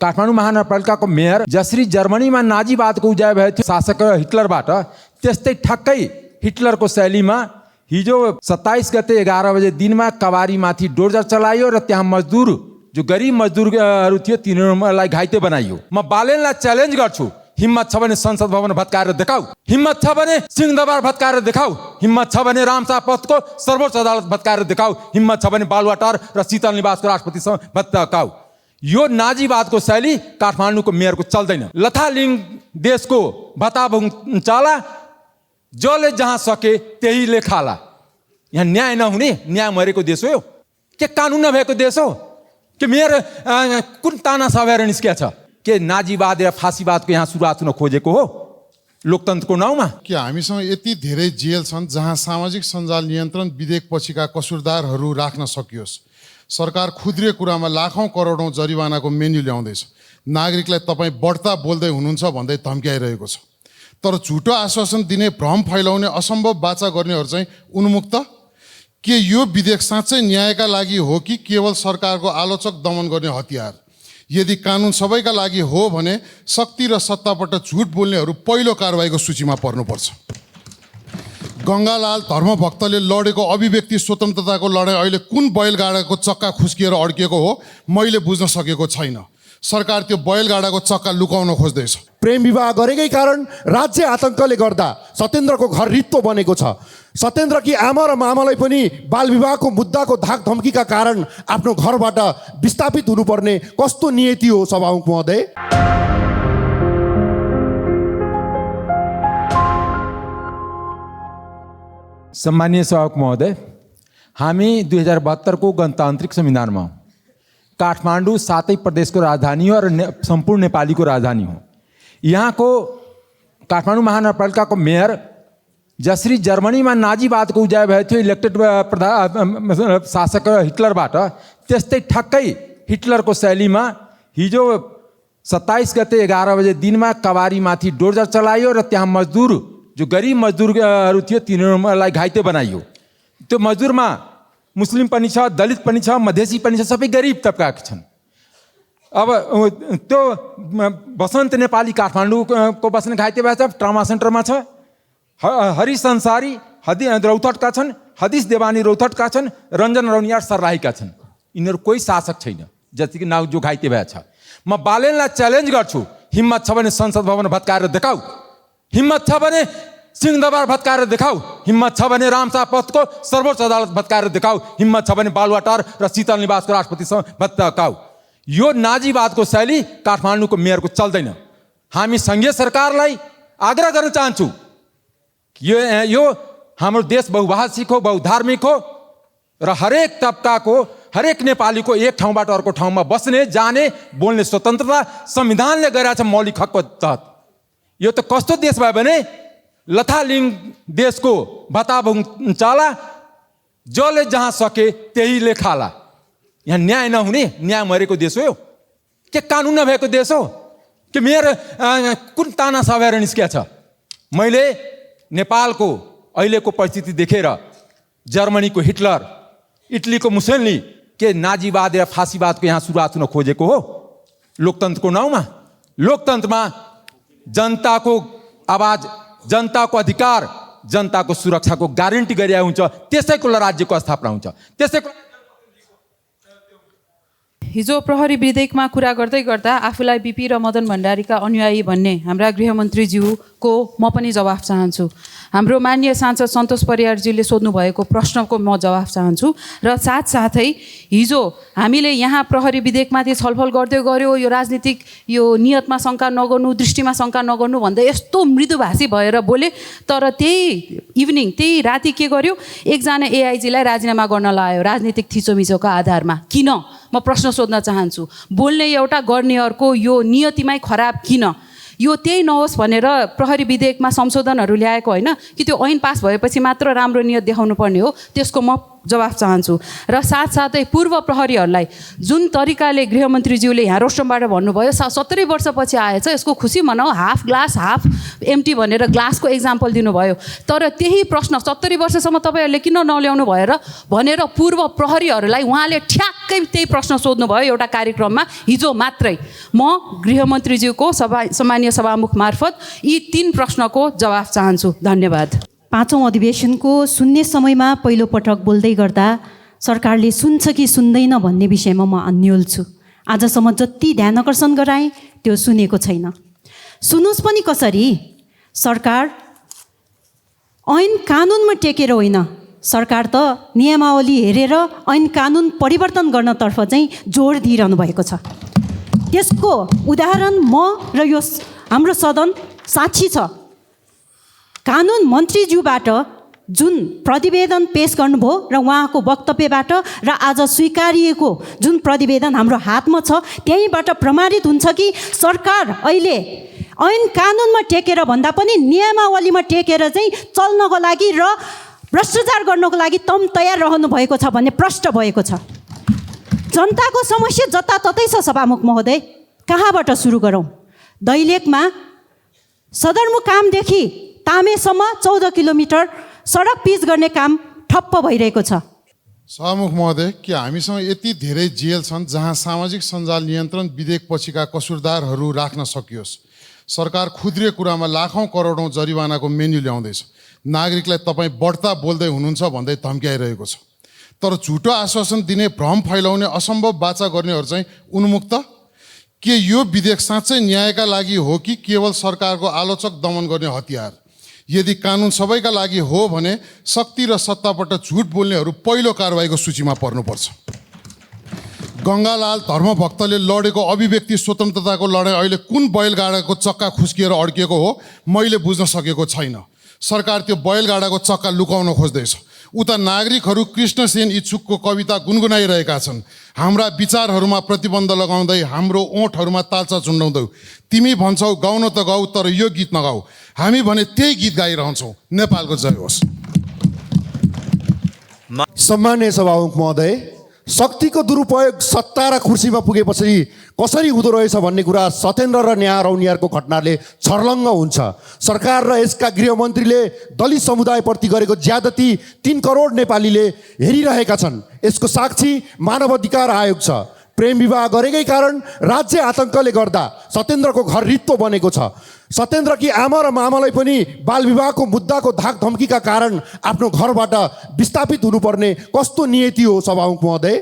Kathmandu महानगरपालिकाको mayor जसरी जर्मनीमा नाजीवादको उजाय भएको थियो शासक हिटलरबाट, त्यस्तै ठक्कै हिटलरको शैलीमा हिजो 27 गते 11 बजे दिनमा कबारीमाथि डोजर चलाइयो र त्यहाँ मजदुर जो गरिब मजदुरहरू थियो तिनीहरूलाई घाइते बनाइयो। म बालेनलाई च्यालेन्ज गर्छु, हिम्मत छ भने संसद भवन भत्काएर देखाऊ, हिम्मत छ भने सिंहदरबार भत्काएर देखाऊ, हिम्मत छ भने रामशाह पथको सर्वोच्च अदालत भत्काएर देखाऊ, हिम्मत छ भने बालुवाटार र शीतल निवासको राष्ट्रपतिसँग भत्काऊ। यो नाजीवादको शैली काठमाडौँको मेयरको चल्दैन। लथालिङ देशको भताभुङ चाला, जसले जहाँ सके त्यहीले खाला। यहाँ न्याय नहुने, न्याय मरेको देश हो यो के कानुन नभएको देश हो कि मेयर कुन ताना सभेर निस्किया छ के नाजीवाद र फाँसीवादको यहाँ सुरुवात हुन खोजेको हो लोकतन्त्रको नाउँमा? कि हामीसँग यति धेरै जेल छन् जहाँ सामाजिक सञ्जाल नियन्त्रण विधेयक पछिका कसुरदारहरू राख्न सकियोस्। सरकार खुद्रे कुरामा लाखौँ करोडौँ जरिवानाको मेन्यु ल्याउँदैछ। नागरिकलाई तपाईँ बढ्ता बोल्दै हुनुहुन्छ भन्दै धम्क्याइरहेको छ। तर झुटो आश्वासन दिने, भ्रम फैलाउने, असम्भव वाचा गर्नेहरू चाहिँ उन्मुक्त। के यो विधेयक साँच्चै न्यायका लागि हो कि केवल सरकारको आलोचक दमन गर्ने हतियार? यदि कानुन सबैका लागि हो भने शक्ति र सत्तापट्ट झुट बोल्नेहरू पहिलो कारबाहीको सूचीमा पर्नुपर्छ। गङ्गालाल धर्मभक्तले लडेको अभिव्यक्ति स्वतन्त्रताको लडाइँ अहिले कुन बैलगाडाको चक्का खुस्किएर अड्किएको हो मैले बुझ्न सकेको छैन। सरकार त्यो बैलगाडाको चक्का लुकाउन खोज्दैछ। प्रेम विवाह गरेकै कारण राज्य आतङ्कले गर्दा सत्येन्द्रको घर रित्तो बनेको छ। सत्येन्द्रकी आमा र मामालाई पनि बाल विवाहको मुद्दाको धाक धम्कीका कारण आफ्नो घरबाट विस्थापित हुनुपर्ने कस्तो नियति हो सभामुख महोदय? सम्मानीय सभामुख महोदय, हामी 2072 को गणतान्त्रिक संविधानमा काठमाडौँ 7 प्रदेशको राजधानी हो र सम्पूर्ण नेपालीको राजधानी हो। यहाँको काठमाडौँ महानगरपालिकाको मेयर जसरी जर्मनीमा नाजीवादको उजाय भएको थियो इलेक्टेड शासक हिटलरबाट, त्यस्तै ठक्कै हिटलरको शैलीमा हिजो 27 गते 11 बजे दिनमा कबारीमाथि डोजर चलाइयो र त्यहाँ मजदुर जो गरिब मजदुरहरू थियो तिनीहरूलाई घाइते बनाइयो। त्यो मजदुरमा मुस्लिम पनि छ, दलित पनि छ, मधेसी पनि छ, सबै गरिब तबकाका छन्। अब त्यो बसन्त नेपाली काठमाडौँको बस्ने घाइते भएको छ, ट्रमा सेन्टरमा छ। हरि संसारी रौतहटका छन्, हदिस देवानी रौतहटका छन्, रञ्जन रौनियार सर्लाहीका छन्। यिनीहरू कोही शासक छैन जति कि नाउ जो घाइते भएको छ। म बालेनलाई च्यालेन्ज गर्छु, हिम्मत छ भने संसद भवन भत्काएर देखाऊ, हिम्मत छ भने सिंहदरबार भत्काएर देखाऊ, हिम्मत छ भने रामशाह पथको सर्वोच्च अदालत भत्काएर देखाऊ, हिम्मत छ भने बालुवाटार र शीतल निवासको राष्ट्रपतिसँग भत्काऊ। यो नाजीवादको शैली काठमाडौँको मेयरको चल्दैन। हामी सङ्घीय सरकारलाई आग्रह गर्न चाहन्छु, यो हाम्रो देश बहुभाषिक हो, बहुधार्मिक हो र हरेक तबकाको, हरेक नेपालीको एक ठाउँबाट अर्को ठाउँमा बस्ने, जाने, बोल्ने स्वतन्त्रता संविधानले गरेका छ मौलिक हकको तहत। यो त कस्तो देश भयो भने लथालिङ देशको भताभुङ चाला, जसले जहाँ सके त्यहीले खाला। यहाँ न्याय नहुने, न्याय मरेको देश हो यो के कानुन नभएको देश हो कि मेयर कुन ताना सभेर निस्किया छ? मैले नेपालको अहिलेको परिस्थिति देखेर जर्मनीको हिटलर, इटलीको मुसोलिनी के नाजीवाद र फाँसीवादको यहाँ सुरुवात हुन खोजेको हो लोकतन्त्रको नाउँमा? लोकतन्त्रमा जनताको आवाज, जनताको अधिकार, जनताको सुरक्षाको ग्यारेन्टी गरिएको हुन्छ, त्यसैको राज्यको स्थापना हुन्छ। त्यसैको हिजो प्रहरी विधेयकमा कुरा गर्दै गर्दा आफूलाई बिपी र मदन भण्डारीका अनुयायी भन्ने हाम्रा गृहमन्त्रीज्यूको म पनि जवाफ चाहन्छु। हाम्रो माननीय सांसद सन्तोष परियारजीले सोध्नु भएको प्रश्नको म जवाफ चाहन्छु। र साथसाथै हिजो हामीले यहाँ प्रहरी विधेयकमाथि छलफल गर्दै गऱ्यो, यो राजनीतिक यो नियतमा शङ्का नगर्नु, दृष्टिमा शङ्का नगर्नु भन्दै यस्तो मृदुभाषी भएर बोले। तर त्यही इभिनिङ, त्यही राति के गर्यो, एकजना एआइजीलाई राजीनामा गर्न लायो राजनीतिक थिचोमिचोका आधारमा। किन? म प्रश्न सोध्न चाहन्छु। बोल्ने एउटा, गर्ने अर्को, यो नियतिमै खराब किन? यो त्यही नहोस् भनेर प्रहरी विधेयकमा संशोधनहरू ल्याएको होइन कि त्यो ऐन पास भएपछि मात्र राम्रो नियत देखाउनु पर्ने हो। त्यसको म जवाफ चाहन्छु र साथसाथै पूर्व प्रहरीहरूलाई जुन तरिकाले गृहमन्त्रीज्यूले यहाँ रोस्टमबाट भन्नुभयो 70 वर्षपछि आएछ यसको खुसी मनाऊ, हाफ ग्लास हाफ एम्टी भनेर ग्लासको इक्जाम्पल दिनुभयो। तर त्यही प्रश्न 70 वर्षसम्म तपाईँहरूले किन नल्याउनु भएर भनेर पूर्व प्रहरीहरूलाई उहाँले ठ्याक्कै त्यही प्रश्न सोध्नुभयो एउटा कार्यक्रममा हिजो मात्रै। म गृहमन्त्रीज्यूको सम्मानीय सभामुख मार्फत यी 3 प्रश्नको जवाफ चाहन्छु। धन्यवाद। 5औं अधिवेशनको सुन्ने समयमा पहिलोपटक बोल्दै गर्दा सरकारले सुन्छ कि सुन्दैन भन्ने विषयमा म अन्यल छु। आजसम्म जति ध्यान आकर्षण गराएँ त्यो सुनेको छैन। सुनोस् पनि कसरी, सरकार ऐन कानुनमा टेकेर होइन, सरकार त नियमावली हेरेर ऐन कानुन परिवर्तन गर्नतर्फ चाहिँ जोड दिइरहनु भएको छ। त्यसको उदाहरण म र यो हाम्रो सदन साक्षी छ। कानुन मन्त्रीज्यूबाट जुन प्रतिवेदन पेश गर्नुभयो र उहाँको वक्तव्यबाट र आज स्वीकारिएको जुन प्रतिवेदन हाम्रो हातमा छ त्यहीँबाट प्रमाणित हुन्छ कि सरकार अहिले ऐन कानुनमा टेकेर भन्दा पनि नियमावलीमा टेकेर चाहिँ चल्नको लागि र भ्रष्टाचार गर्नको लागि तम तयार रहनु भएको छ भन्ने प्रष्ट भएको छ। जनताको समस्या जताततै छ सभामुख महोदय, कहाँबाट सुरु गरौँ? दैलेखमा सदरमुकामदेखि तामेसम्म 14 किलोमिटर सडक पिच गर्ने काम ठप्प भइरहेको छ। सभामुख महोदय, के हामीसँग यति धेरै जेल छन् जहाँ सामाजिक सञ्जाल नियन्त्रण विधेयक पछिका कसुरदारहरू राख्न सकियोस्? सरकार खुद्रे कुरामा लाखौँ करोडौँ जरिवानाको मेन्यु ल्याउँदैछ। नागरिकलाई तपाईँ बढ्ता बोल्दै हुनुहुन्छ भन्दै धम्क्याइरहेको छ। तर झुटो आश्वासन दिने, भ्रम फैलाउने, असम्भव वाचा गर्नेहरू चाहिँ उन्मुक्त। के यो विधेयक साँच्चै न्यायका लागि हो कि केवल सरकारको आलोचक दमन गर्ने हतियार? यदि कानुन सबैका लागि हो भने शक्ति र सत्तापट्ट झुट बोल्नेहरू पहिलो कारबाहीको सूचीमा पर्नुपर्छ। गङ्गालाल धर्मभक्तले लडेको अभिव्यक्ति स्वतन्त्रताको लडाइँ अहिले कुन बैलगाडाको चक्का खुस्किएर अड्किएको हो मैले बुझ्न सकेको छैन। सरकार त्यो बैलगाडाको चक्का लुकाउन खोज्दैछ। उता नागरिकहरू कृष्णसेन इच्छुकको कविता गुनगुनाइरहेका छन्। हाम्रा विचारहरूमा प्रतिबन्ध लगाउँदै हाम्रो ओठहरूमा तालचा झुन्डाउँदै तिमी भन्छौ गाउन त गाऊ तर यो गीत नगाऊ, हामी भने त्यही गीत गाइरहन्छौँ। नेपालको जय होस्। सम्माननीय सभामुख महोदय, शक्तिको दुरुपयोग सत्ता र कुर्सीमा पुगेपछि कसरी हुँदो रहेछ भन्ने कुरा सत्येन्द्र र नेहा रौनियारको घटनाले छर्लङ्ग हुन्छ। सरकार र यसका गृहमन्त्रीले दलित समुदायप्रति गरेको ज्यादती 3 करोड नेपालीले हेरिरहेका छन्। यसको साक्षी मानवाधिकार आयोग छ। प्रेम विवाह गरेकै कारण राज्य आतङ्कले गर्दा सत्येन्द्रको घर रित्तो बनेको छ। सत्येन्द्रकी आमा र मामालाई पनि बाल विवाहको मुद्दाको धाक धम्कीका कारण आफ्नो घरबाट विस्थापित हुनुपर्ने कस्तो नियति हो सभामुख महोदय?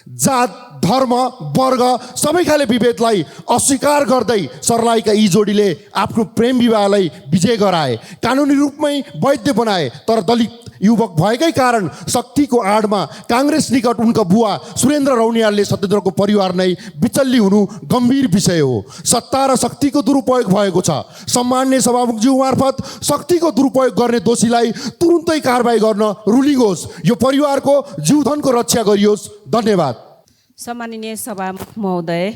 जात, धर्म, वर्ग सबै खाले विभेदलाई अस्वीकार गर्दै सर्लाहीका यी जोडीले आफ्नो प्रेम विवाहलाई विजय गराए, कानुनी रूपमै वैध बनाए। तर दलित युवक भएकै कारण शक्तिको आडमा काङ्ग्रेस निकट उनका बुवा सुरेन्द्र रौनियालले सत्येन्द्रको परिवार नै विचल्ली हुनु गम्भीर विषय हो। सत्ता र शक्तिको दुरुपयोग भएको छ। सम्माननीय सभामुखज्यू मार्फत शक्तिको दुरुपयोग गर्ने दोषीलाई तुरुन्तै कारबाही गर्न रुलिङ होस्। यो परिवारको जीवधनको रक्षा गरियोस्। धन्यवाद। सम्माननीय सभामुख महोदय,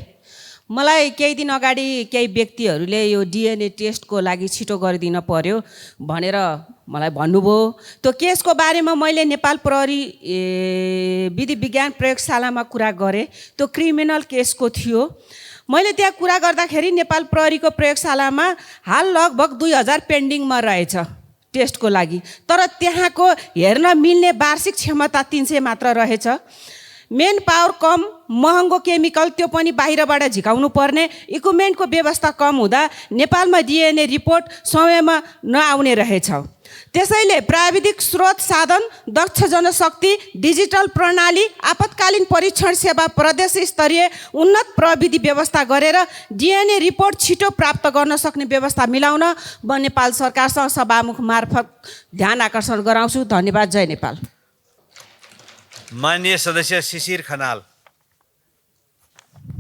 मलाई केही दिन अगाडि केही व्यक्तिहरूले यो डिएनए टेस्टको लागि छिटो गरिदिन पर्यो भनेर मलाई भन्नुभयो। त्यो केसको बारेमा मैले नेपाल प्रहरी विधि विज्ञान प्रयोगशालामा कुरा गरेँ। त्यो क्रिमिनल केसको थियो। मैले त्यहाँ कुरा गर्दाखेरि नेपाल प्रहरीको प्रयोगशालामा हाल लगभग 2000 पेन्डिङमा रहेछ टेस्टको लागि। तर त्यहाँको हेर्न मिल्ने वार्षिक क्षमता 300 मात्र रहेछ। मेन पावर कम, महँगो केमिकल त्यो पनि बाहिरबाट झिकाउनु पर्ने, इक्विपमेन्टको व्यवस्था कम हुँदा नेपालमा डिएनए रिपोर्ट समयमा नआउने रहेछ। त्यसैले प्राविधिक स्रोत साधन, दक्ष जनशक्ति, डिजिटल प्रणाली, आपतकालीन परीक्षण सेवा, प्रदेश स्तरीय उन्नत प्रविधि व्यवस्था गरेर डिएनए रिपोर्ट छिटो प्राप्त गर्न सक्ने व्यवस्था मिलाउन म नेपाल सरकारसँग सभामुख मार्फत ध्यान आकर्षण गराउँछु। धन्यवाद। जय नेपाल। माननीय सदस्य शिशिर खनाल।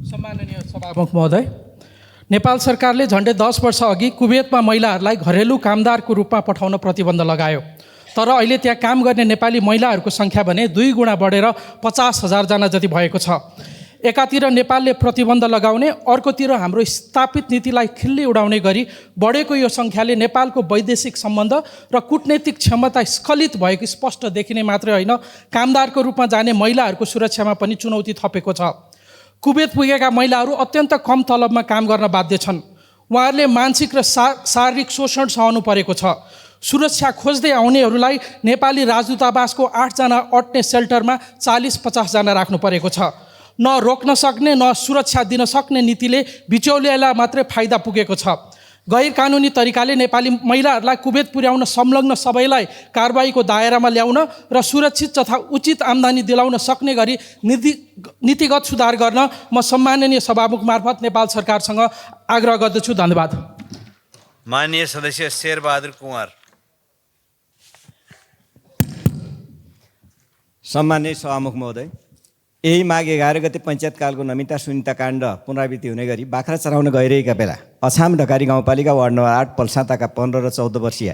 सम्माननीय सभामुख महोदय, नेपाल सरकारले झन्डै 10 वर्ष अघि कुवेतमा महिलाहरूलाई घरेलु कामदारको रूपमा पठाउन प्रतिबन्ध लगायो। तर अहिले त्यहाँ काम गर्ने नेपाली महिलाहरूको सङ्ख्या भने 2 गुणा बढेर 50,000 जना जति भएको छ। एकातिर नेपालले प्रतिबन्ध लगाउने, अर्कोतिर हाम्रो स्थापित नीतिलाई खिल्ली उडाउने गरी बढेको यो सङ्ख्याले नेपालको वैदेशिक सम्बन्ध र कूटनैतिक क्षमता स्खलित भएको स्पष्ट देखिने मात्रै होइन, कामदारको रूपमा जाने महिलाहरूको सुरक्षामा पनि चुनौती थपेको छ। कुवेत पुगेका महिलाहरू अत्यन्त कम तलबमा काम गर्न बाध्य छन्। उहाँहरूले मानसिक र शारीरिक शोषण सहनु परेको छ। सुरक्षा खोज्दै आउनेहरूलाई नेपाली राजदूतावासको 8 जना अट्ने सेल्टरमा 40-50 जना राख्नु परेको छ। न रोक्न सक्ने न सुरक्षा दिन सक्ने नीतिले बिचौलियालाई मात्रै फाइदा पुगेको छ। गैर कानुनी तरिकाले नेपाली महिलाहरूलाई कुवेत पुर्याउन संलग्न सबैलाई कारबाहीको दायरामा ल्याउन र सुरक्षित तथा उचित आम्दानी दिलाउन सक्ने गरी नीतिगत सुधार गर्न म सम्माननीय सभामुख मार्फत नेपाल सरकारसँग आग्रह गर्दछु। धन्यवाद। माननीय सदस्य शेरबहादुर कुँवर। सम्माननीय सभामुख महोदय, यही माघ 11 गते पञ्चायतकालको नमिता सुनिता काण्ड पुनरावृत्ति हुने गरी बाख्रा चराउन गइरहेका बेला अछाम ढकारी गाउँपालिका वार्ड नम्बर 8 पल्साताका 15 र 14 वर्षीय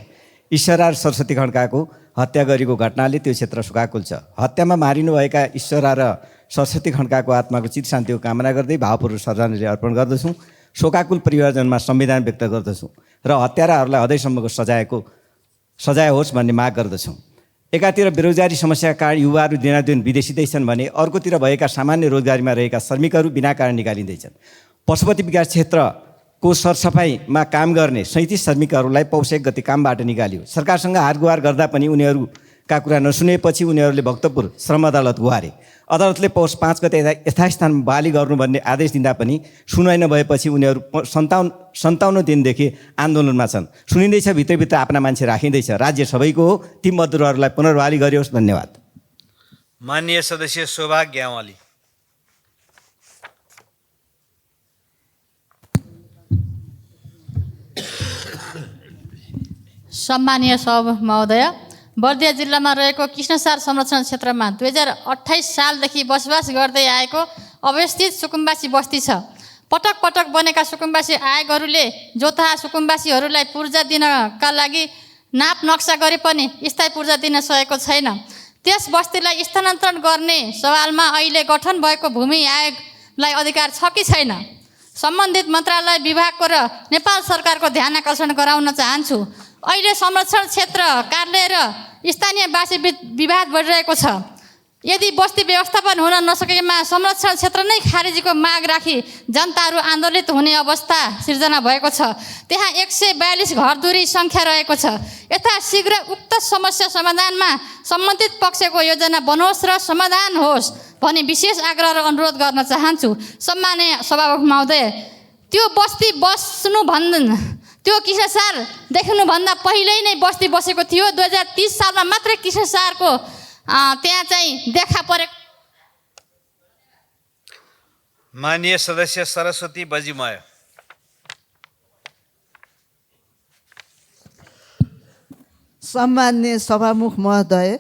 ईश्वरा सरस्वती खड्काको हत्या गरेको घटनाले त्यो क्षेत्र शोकाकुल छ। हत्यामा मारिनुभएका ईश्वरा र सरस्वती खड्काको आत्माको चिर शान्तिको कामना गर्दै भावपूर्वक श्रद्धाञ्जली अर्पण गर्दछु। शोकाकुल परिवारजनमा संविधान व्यक्त गर्दछु र हत्याराहरूलाई हदैसम्मको सजाय होस् भन्ने माग गर्दछु। एकातिर बेरोजगारी समस्याका कारण युवाहरू दिनादिन विदेशिँदै छन् भने अर्कोतिर भएका सामान्य रोजगारीमा रहेका श्रमिकहरू बिना कारण निकालिँदैछन्। पशुपति विकास क्षेत्रको सरसफाइमा काम गर्ने 37 श्रमिकहरूलाई पौष 1 गते कामबाट निकालियो। सरकारसँग हारगुहार गर्दा पनि उनीहरूका कुरा नसुनेपछि उनीहरूले भक्तपुर श्रम अदालत गुहारे। अदालतले पौष 5 गते यथास्थानमा बहाली गर्नु भन्ने आदेश दिँदा पनि सुनवाई नभएपछि उनीहरू 57 दिनदेखि आन्दोलनमा छन्। सुनिँदैछ, भित्रभित्र आफ्ना मान्छे राखिँदैछ। राज्य सबैको हो, ती मजदुरहरूलाई पुनर्बहाली गरियोस्। धन्यवाद। माननीय सदस्य शोभा ग्यावाली। सम्मानीय सभामुख महोदय, बर्दिया जिल्लामा रहेको कृष्णसार संरक्षण क्षेत्रमा 2028 सालदेखि बसोबास गर्दै आएको अवस्थित सुकुम्बासी बस्ती छ। पटक पटक बनेका सुकुम्बासी आयोगहरूले जोतहा सुकुम्बासीहरूलाई पूर्जा दिनका लागि नाप नक्सा गरे पनि स्थायी पूर्जा दिन सकेको छैन। त्यस बस्तीलाई स्थानान्तरण गर्ने सवालमा अहिले गठन भएको भूमि आयोगलाई अधिकार छ कि छैन? सम्बन्धित मन्त्रालय, विभागको र नेपाल सरकारको ध्यान आकर्षण गराउन चाहन्छु। अहिले संरक्षण क्षेत्र कार्यालय र स्थानीयवासी विवाद बढिरहेको छ। यदि बस्ती व्यवस्थापन हुन नसकेमा संरक्षण क्षेत्र नै खारेजीको माग राखी जनताहरू आन्दोलित हुने अवस्था सिर्जना भएको छ। त्यहाँ 142 घरधुरी सङ्ख्या रहेको छ। यथाशीघ्र उक्त समस्या समाधानमा सम्बन्धित पक्षको योजना बनोस् र समाधान होस् भनी विशेष आग्रह र अनुरोध गर्न चाहन्छु। सम्माननीय सभामुख महोदय, त्यो बस्ती त्यो कृष्णसार देख्नुभन्दा पहिल्यै नै बस्ती बसेको थियो। 2030 सालमा मात्रै कृष्णसारको त्यहाँ चाहिँ देखा परेको। माननीय सदस्य सरस्वती बजिमय। सम्माननीय सभामुख महोदय,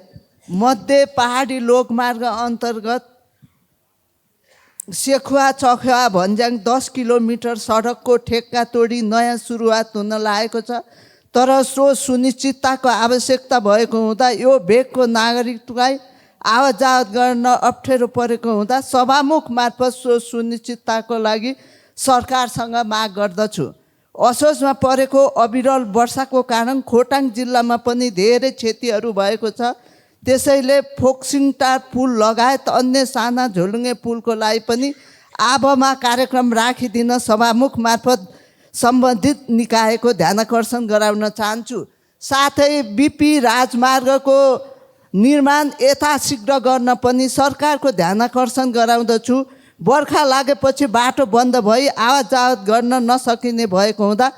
मध्य पहाडी लोकमार्ग अन्तर्गत सेखुवा चखुवा भन्ज्याङ 10 किलोमिटर सडकको ठेक्का तोडी नयाँ सुरुवात हुन लागेको छ। तर सो सुनिश्चितताको आवश्यकता भएको हुँदा यो भेगको नागरिकलाई आवत जावत गर्न अप्ठ्यारो परेको हुँदा सभामुख मार्फत सो सुनिश्चितताको लागि सरकारसँग माग गर्दछु। असोजमा परेको अविरल वर्षाको कारण खोटाङ जिल्लामा पनि धेरै क्षतिहरू भएको छ। त्यसैले फोक्सिङटार पुल लगायत अन्य साना झोलुङ्गे पुलको लागि पनि आबमा कार्यक्रम राखिदिन सभामुख मार्फत सम्बन्धित निकायको ध्यानाकर्षण गराउन चाहन्छु। साथै बिपी राजमार्गको निर्माण यथाशीघ्र गर्न पनि सरकारको ध्यानाकर्षण गराउँदछु। बर्खा लागेपछि बाटो बन्द भई आवत जावत गर्न नसकिने भएको हुँदा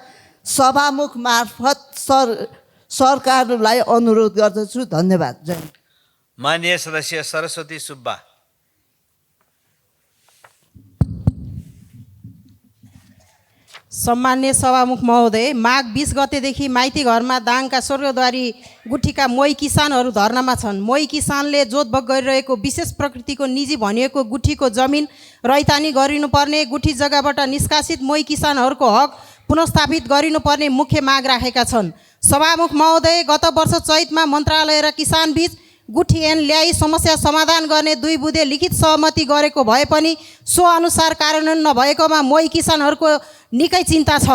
सभामुख मार्फत सरकारलाई अनुरोध गर्दछु। धन्यवाद। जय। माननीय सदस्य सरस्वती सुब्बा। सम्मान्य सभामुख महोदय, माघ 20 गतेदेखि माइती घरमा दाङका स्वर्गद्वारी गुठीका मोही किसानहरू धर्नामा छन्। मोही किसानले जोतभोग गरिरहेको विशेष प्रकृतिको निजी भनिएको गुठीको जमिन रैतानी गरिनुपर्ने, गुठी जग्गाबाट निष्कासित मोही किसानहरूको हक पुनर्स्थापित गरिनुपर्ने मुख्य माग राखेका छन्। सभामुख महोदय, गत वर्ष चैतमा मन्त्रालय र किसानबीच गुठी ऐन ल्याई समस्या समाधान गर्ने 2 बुँदे लिखित सहमति गरेको भए पनि सो अनुसार कार्यान्वयन नभएकोमा मोही किसानहरूको निकै चिन्ता छ।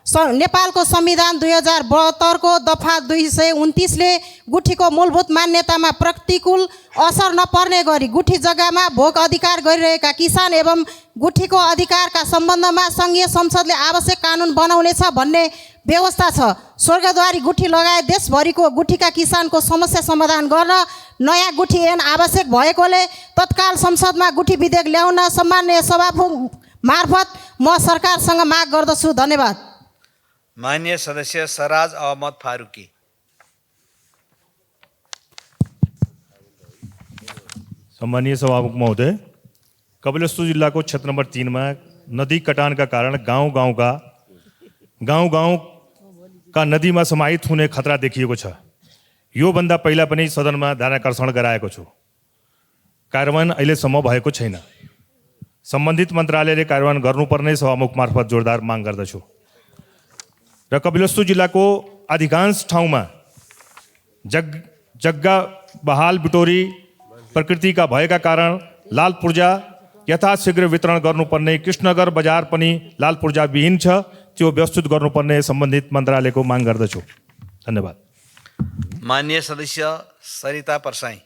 नेपालको संविधान 2072 को दफा 229 ले गुठीको मूलभूत मान्यतामा प्रतिकूल असर नपर्ने गरी गुठी जग्गामा भोग अधिकार गरिरहेका किसान एवं गुठीको अधिकारका सम्बन्धमा सङ्घीय संसदले आवश्यक कानुन बनाउनेछ भन्ने व्यवस्था छ। स्वर्गद्वारी गुठी लगायत देशभरिको गुठीका किसानको समस्या समाधान गर्न नयाँ गुठी ऐन आवश्यक भएकोले तत्काल संसदमा गुठी विधेयक ल्याउन सम्माननीय सभामुख मार्फत म सरकारसँग माग गर्दछु। धन्यवाद। माननीय सदस्य सराज अहमद फारूकी। सम्मानीय सभामुख महोदय, कपिलवस्तु जिल्लाको क्षेत्र नम्बर 3 में नदी कटानका कारण गाउँ का नदीमा समाहित हुने खतरा देखिएको छ। योभन्दा पहिला पनि सदनमा ध्यानाकर्षण गराएको छु। कार्यान्वयन अहिलेसम्म भएको छैन। सम्बन्धित मन्त्रालयले कार्यान्वयन गर्नुपर्ने सभामुख मार्फत जोरदार माग गर्दछु। र कपिलवस्तु जिल्लाको अधिकांश ठाउँमा जग्गा बहाल बिटोरी प्रकृतिका भएका कारण लाल पूर्जा यथाशीघ्र वितरण गर्नुपर्ने, कृष्णनगर बजार पनि लाल पूर्जा विहीन छ, त्यो व्यवस्थित गर्नुपर्ने सम्बन्धित मन्त्रालयको माग गर्दछु। धन्यवाद। माननीय सदस्य सरिता परसाई।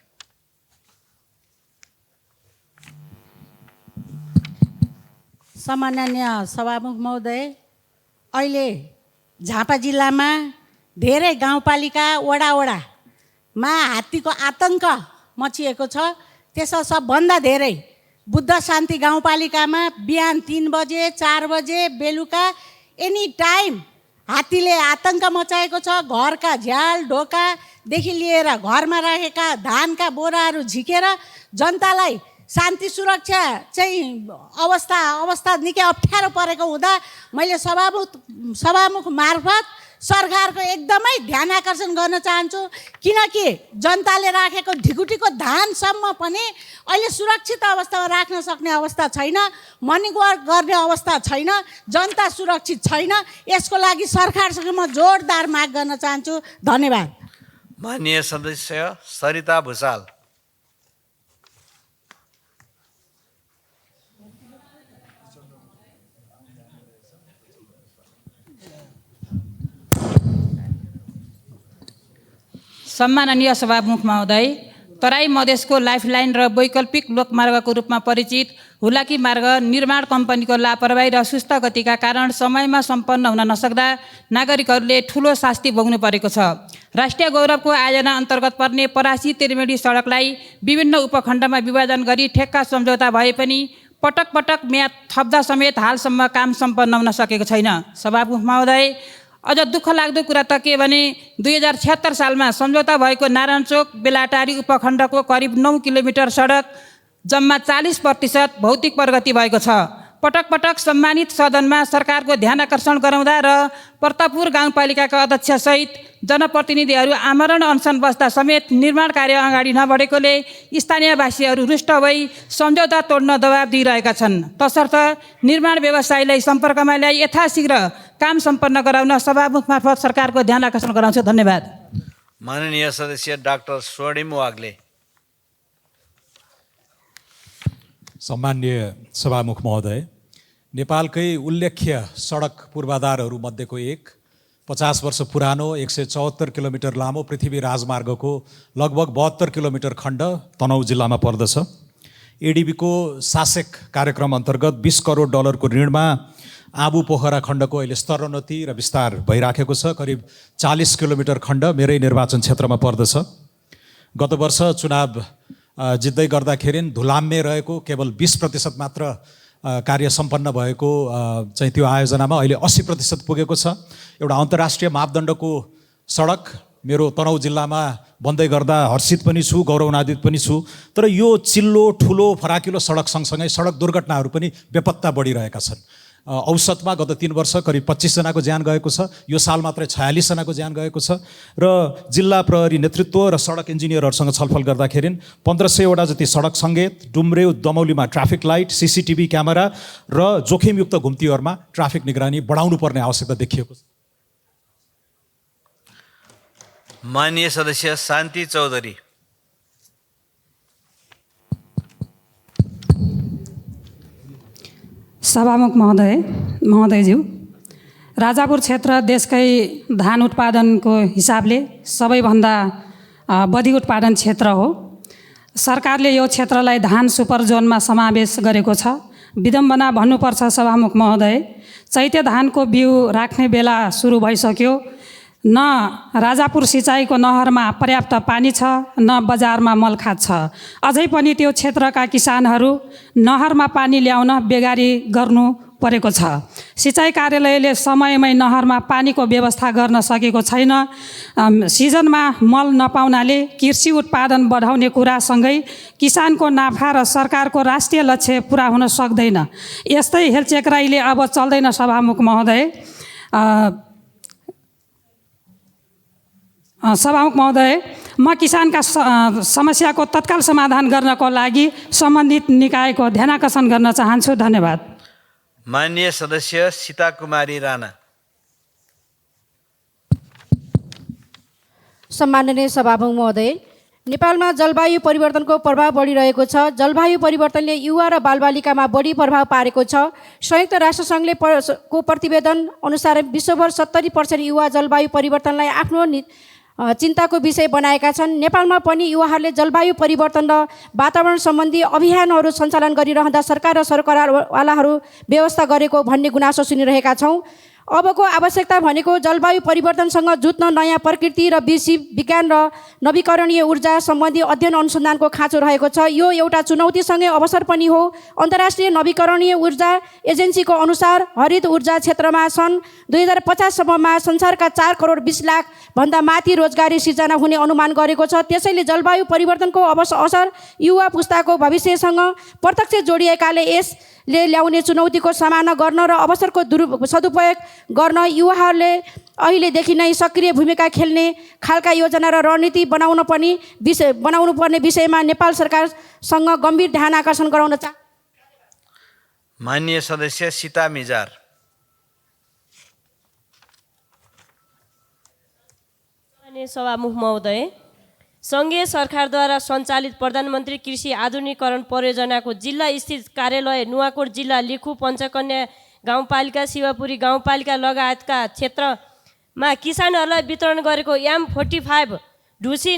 सम्माननीय सभामुख महोदय, अहिले झापा जिल्लामा धेरै गाउँपालिका वडामा हात्तीको आतंक मचिएको छ। त्यसमा सबभन्दा धेरै बुद्ध शान्ति गाउँपालिकामा बिहान 3 बजे 4 बजे बेलुका एनी टाइम हात्तीले आतंक मचाएको छ। घरका झ्याल ढोकादेखि लिएर घरमा राखेका धानका बोराहरू झिकेर जनतालाई शान्ति सुरक्षा चाहिँ अवस्था निकै अप्ठ्यारो परेको हुँदा मैले सभामुख मार्फत सरकारको एकदमै ध्यान आकर्षण गर्न चाहन्छु। किनकि जनताले राखेको ढिकुटीको धानसम्म पनि अहिले सुरक्षित अवस्थामा राख्न सक्ने अवस्था छैन, मनी गर्ने अवस्था छैन, जनता सुरक्षित छैन। यसको लागि सरकारसँग म जोरदार माग गर्न चाहन्छु। धन्यवाद। माननीय सदस्य सरिता भुसाल। सम्माननीय सभामुख महोदय, तराई मधेसको लाइफलाइन र वैकल्पिक लोकमार्गको रूपमा परिचित हुलाकी मार्ग निर्माण कम्पनीको लापरवाही र सुस्त गतिका कारण समयमा सम्पन्न हुन नसक्दा नागरिकहरूले ठुलो शास्ति भोग्नु परेको छ। राष्ट्रिय गौरवको आयोजना अन्तर्गत पर्ने परासी त्रिवेणी सडकलाई विभिन्न उपखण्डमा विभाजन गरी ठेक्का सम्झौता भए पनि पटक पटक म्याद थप्दा समेत हालसम्म काम सम्पन्न हुन सकेको छैन। सभामुख महोदय, अझ दुःख लाग्दो कुरा त के भने 2076 सालमा सम्झौता भएको नारायणचोक बेलाटारी उपखण्डको करिब 9 किलोमिटर सडक जम्मा 40% भौतिक प्रगति भएको छ। पटक पटक सम्मानित सदनमा सरकारको ध्यान आकर्षण गराउँदा र प्रतापपुर गाउँपालिकाका अध्यक्षसहित जनप्रतिनिधिहरू आमरण अनसन बस्दा समेत निर्माण कार्य अगाडि नबढेकोले स्थानीयवासीहरू रुष्ट भई सम्झौता तोड्न दबाब दिइरहेका छन्। तसर्थ निर्माण व्यवसायीलाई सम्पर्कमा ल्याई यथाशीघ्र काम सम्पन्न गराउन सभामुख मार्फत सरकारको ध्यान आकर्षण गराउँछु। धन्यवाद। माननीय सदस्य डाक्टर स्वर्णिम वाग्ले। सम्मान्य सभामुख महोदय, नेपालकै उल्लेख्य सडक पूर्वाधारहरू मध्येको एक 50 वर्ष पुरानो 174 किलोमिटर लामो पृथ्वी राजमार्गको लगभग 72 किलोमिटर खण्ड तनहुँ जिल्लामा पर्दछ। एडिबीको शासक कार्यक्रम अन्तर्गत 20 करोड डलरको ऋणमा आबु पोखरा खण्डको अहिले स्तरोन्नति र विस्तार भइराखेको छ। करिब 40 किलोमिटर खण्ड मेरै निर्वाचन क्षेत्रमा पर्दछ। गत वर्ष चुनाव जित्दै गर्दाखेरि धुलाम्मे रहेको केवल 20% मात्र कार्य सम्पन्न भएको चाहिँ त्यो आयोजनामा अहिले 80% पुगेको छ। एउटा अन्तर्राष्ट्रिय मापदण्डको सडक मेरो तनहुँ जिल्लामा बन्दै गर्दा हर्षित पनि छु, गौरवान्वित पनि छु। तर यो चिल्लो ठुलो फराकिलो सडक सँगसँगै सडक दुर्घटनाहरू पनि बेपत्ता बढिरहेका छन्। औसतमा गत 3 वर्ष करिब 25 जनाको ज्यान गएको छ। यो साल मात्रै 46 जनाको ज्यान गएको छ। र जिल्ला प्रहरी नेतृत्व र सडक इन्जिनियरहरूसँग छलफल गर्दाखेरि 1500 वटा जति सडक सङ्केत, डुम्रेउ दमौलीमा ट्राफिक लाइट, CCTV क्यामेरा र जोखिमयुक्त घुम्तीहरूमा ट्राफिक निगरानी बढाउनु पर्ने आवश्यकता देखिएको छ। माननीय सदस्य शान्ति चौधरी। सभामुख महोदयज्यू, राजापुर क्षेत्र देशकै धान उत्पादनको हिसाबले सबैभन्दा बढी उत्पादन क्षेत्र हो। सरकारले यो क्षेत्रलाई धान सुपर जोनमा समावेश गरेको छ। विडम्बना भन्नुपर्छ सभामुख महोदय, चैते धानको बिउ राख्ने बेला सुरु भइसक्यो। न राजापुर सिँचाइको नहरमा पर्याप्त पानी छ, न बजारमा मलखात छ। अझै पनि त्यो क्षेत्रका किसानहरू नहरमा पानी ल्याउन बेगारी गर्नु परेको छ। सिँचाइ कार्यालयले समयमै नहरमा पानीको व्यवस्था गर्न सकेको छैन। सिजनमा मल नपाउनाले कृषि उत्पादन बढाउने कुरासँगै किसानको नाफा र सरकारको राष्ट्रिय लक्ष्य पुरा हुन सक्दैन। यस्तै हेलचेक्राइले अब चल्दैन सभामुख महोदय। सभामुख महोदय, म किसानका समस्याको तत्काल समाधान गर्नको लागि सम्बन्धित निकायको ध्यानाकर्षण गर्न चाहन्छु। धन्यवाद। माननीय सदस्य सीता कुमारी राणा। सम्माननीय सभामुख महोदय, नेपालमा जलवायु परिवर्तनको प्रभाव बढिरहेको छ। जलवायु परिवर्तनले युवा र बालबालिकामा बढी प्रभाव पारेको छ। संयुक्त राष्ट्रसङ्घले को प्रतिवेदन अनुसार विश्वभर 70% युवा जलवायु परिवर्तनलाई आफ्नो चिन्ताको विषय बनाएका छन्। नेपालमा पनि युवाहरूले जलवायु परिवर्तन र वातावरण सम्बन्धी अभियानहरू सञ्चालन गरिरहँदा सरकार र सरकारवालाहरू व्यवस्था गरेको भन्ने गुनासो सुनिरहेका छौँ। अबको आवश्यकता भनेको जलवायु परिवर्तनसँग जुझ्न नयाँ प्रकृति र विज्ञान र नवीकरणीय ऊर्जा सम्बन्धी अध्ययन अनुसन्धानको खाँचो रहेको छ। यो एउटा चुनौतीसँगै अवसर पनि हो। अन्तर्राष्ट्रिय नवीकरणीय ऊर्जा एजेन्सीको अनुसार हरित ऊर्जा क्षेत्रमा सन् 2050 सम्ममा संसारका 4 करोड 20 लाख भन्दा माथि रोजगारी सिर्जना हुने अनुमान गरेको छ। त्यसैले जलवायु परिवर्तनको असर युवा पुस्ताको भविष्यसँग प्रत्यक्ष जोडिएकाले यसले ल्याउने चुनौतीको सामना गर्न र अवसरको सदुपयोग गर्न युवाहरूले अहिलेदेखि नै सक्रिय भूमिका खेल्ने खालका योजना र रणनीति बनाउनु पर्ने विषयमा नेपाल सरकारसँग गम्भीर ध्यान आकर्षण गराउन माननीय सदस्य सीता मिजार। माननीय सभामुख महोदय, सङ्घीय सरकारद्वारा सञ्चालित प्रधानमन्त्री कृषि आधुनिकीकरण परियोजनाको जिल्ला स्थित कार्यालय नुवाकोट जिल्ला लिखु पञ्चकन्या गाउँपालिका शिवपुरी गाउँपालिका लगायतका क्षेत्रमा किसानहरूलाई वितरण गरेको M45 ढुसी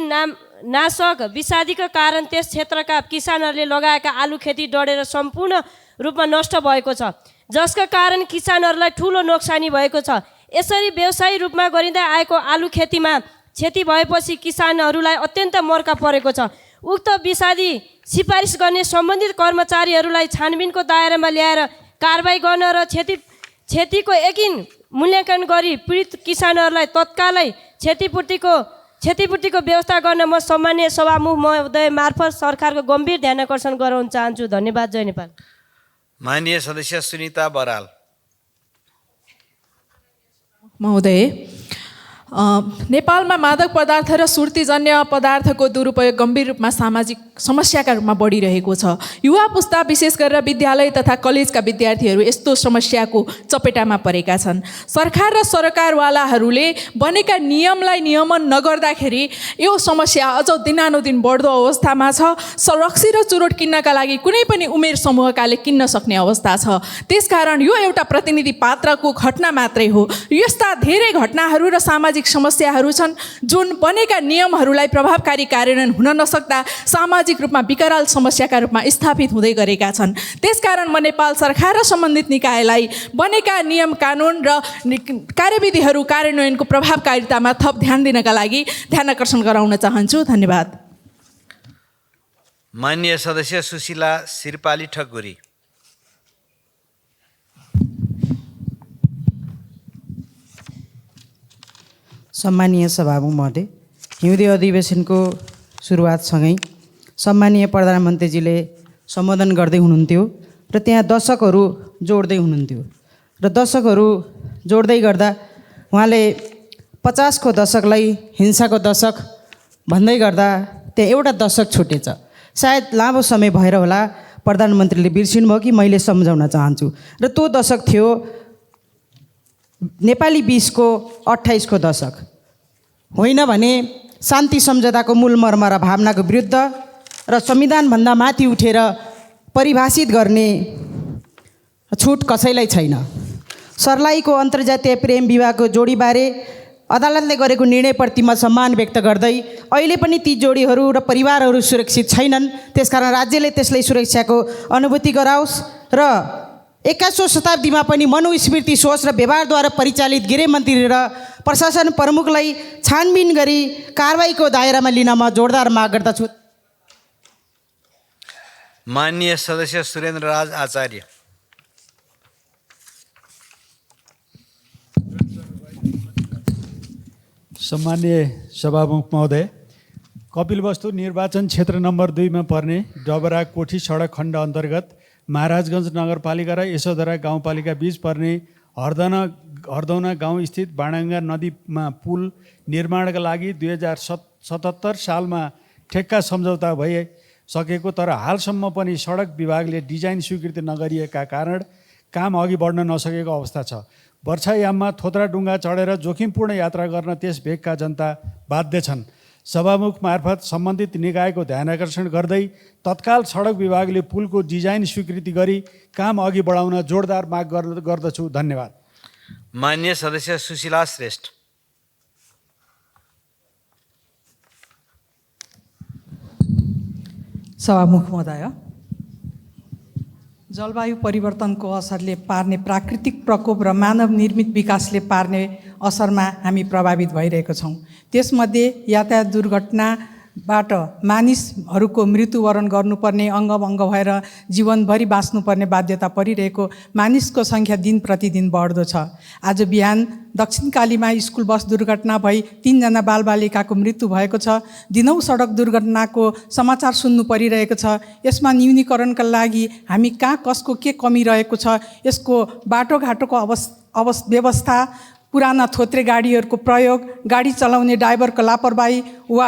नाशक विषादीका कारण त्यस क्षेत्रका किसानहरूले लगाएका आलु खेती डढेर सम्पूर्ण रूपमा नष्ट भएको छ, जसका कारण किसानहरूलाई ठुलो नोक्सानी भएको छ। यसरी व्यवसायिक रूपमा गरिँदै आएको आलु खेतीमा क्षति भएपछि किसानहरूलाई अत्यन्त मर्का परेको छ। उक्त विषादी सिफारिस गर्ने सम्बन्धित कर्मचारीहरूलाई छानबिनको दायरामा ल्याएर कारबाही गर्न र क्षतिको यकिन मूल्याङ्कन गरी पीडित किसानहरूलाई तत्कालै क्षतिपूर्तिको व्यवस्था गर्न म सम्माननीय सभामुख महोदय मार्फत सरकारको गम्भीर ध्यानाकर्षण गराउन चाहन्छु। धन्यवाद। जय नेपाल। माननीय सदस्य सुनिता बराल। महोदय, नेपालमा मादक पदार्थ र सुर्तीजन्य पदार्थको दुरुपयोग गम्भीर रूपमा सामाजिक समस्याका रूपमा बढिरहेको छ। युवा पुस्ता विशेष गरेर विद्यालय तथा कलेजका विद्यार्थीहरू यस्तो समस्याको चपेटामा परेका छन्। सरकार र सरकारवालाहरूले बनेका नियमलाई नियमन नगर्दाखेरि यो समस्या अझ दिनानुदिन बढ्दो अवस्थामा छ। रक्सी र चुरोट किन्नका लागि कुनै पनि उमेर समूहकाले किन्न सक्ने अवस्था छ। त्यसकारण यो एउटा प्रतिनिधि पात्रको घटना मात्रै हो। यस्ता धेरै घटनाहरू र सामाजिक समस्याहरू छन् जुन बनेका नियमहरूलाई प्रभावकारी कार्यान्वयन हुन नसक्दा सामाजिक रूपमा विकराल समस्याका रूपमा स्थापित हुँदै गरेका छन्। त्यसकारण म नेपाल सरकार र सम्बन्धित निकायलाई बनेका नियम कानुन र कार्यविधिहरू कार्यान्वयनको प्रभावकारितामा थप ध्यान दिनका लागि ध्यानाकर्षण गराउन चाहन्छु। धन्यवाद। माननीय सदस्य सुशीला सिरपाली ठकुरी। सम्मानीय सभामुख महोदय, हिउँदे अधिवेशनको सुरुवातसँगै सम्मानीय प्रधानमन्त्रीजीले सम्बोधन गर्दै हुनुहुन्थ्यो र त्यहाँ दशकहरू जोड्दै हुनुहुन्थ्यो र दशकहरू जोड्दै गर्दा उहाँले 50 को दशकलाई हिंसाको दशक भन्दै गर्दा त्यहाँ एउटा दशक छुटेछ। सायद लामो समय भएर होला प्रधानमन्त्रीले बिर्सिनुभयो कि मैले सम्झाउन चाहन्छु। र त्यो दशक थियो नेपाली 20 को 28 को दशक। होइन भने शान्ति सम्झौताको मूल मर्म र भावनाको विरुद्ध र संविधानभन्दा माथि उठेर परिभाषित गर्ने छुट कसैलाई छैन। सर्लाहीको अन्तर्जातीय प्रेम विवाहको जोडीबारे अदालतले गरेको निर्णयप्रति म सम्मान व्यक्त गर्दै अहिले पनि ती जोडीहरू र परिवारहरू सुरक्षित छैनन्, त्यसकारण राज्यले त्यसलाई सुरक्षाको अनुभूति गराओस् र 21औं शताब्दीमा पनि मनुस्मृति सोच र व्यवहारद्वारा परिचालित गृहमन्त्री र प्रशासन प्रमुखलाई छानबिन गरी कारबाहीको दायरामा लिन म जोरदार माग गर्दछु। माननीय सदस्य सुरेन्द्र राज आचार्य। सम्माननीय सभामुख महोदय, कपिलवस्तु निर्वाचन क्षेत्र नम्बर 2 में पर्ने डबरा कोठी सडक खण्ड अन्तर्गत महाराजगञ्ज नगरपालिका र यशोधरा गाउँपालिका बीच पर्ने हरदौना गाउँ स्थित बाणगङ्गा नदीमा पुल निर्माणका लागि 2077 सालमा ठेक्का सम्झौता भइसकेको, तर हालसम्म पनि सडक विभागले डिजाइन स्वीकृति नगरिएका कारण काम अघि बढ्न नसकेको अवस्था छ। वर्षायाममा थोत्रा डुङ्गा चढेर जोखिमपूर्ण यात्रा गर्न त्यस भेगका जनता बाध्य छन्। सभामुख मार्फत सम्बन्धित निकायको ध्यान आकर्षण गर्दै तत्काल सडक विभागले पुलको डिजाइन स्वीकृति गरी काम अघि बढाउन जोरदार माग गर्दछु। धन्यवाद। माननीय सदस्य सुशीला श्रेष्ठ। सभामुख महोदय, जलवायु परिवर्तनको असरले पार्ने प्राकृतिक प्रकोप र मानव निर्मित विकासले पार्ने असरमा हामी प्रभावित भइरहेको छौँ। त्यसमध्ये यातायात दुर्घटनाबाट मानिसहरूको मृत्युवरण गर्नुपर्ने, अङ्ग भएर जीवनभरि बाँच्नुपर्ने बाध्यता परिरहेको मानिसको सङ्ख्या दिन प्रतिदिन बढ्दो छ। आज बिहान दक्षिणकालीमा स्कुल बस दुर्घटना भई 3 जना बालबालिकाको मृत्यु भएको छ। दिनौँ सडक दुर्घटनाको समाचार सुन्नु परिरहेको छ। यसमा न्यूनीकरणका लागि हामी कहाँ कसको के कमी रहेको छ, यसको बाटोघाटोको व्यवस्था, पुराना थोत्रे गाडीहरूको प्रयोग, गाडी चलाउने ड्राइभरको लापरवाही वा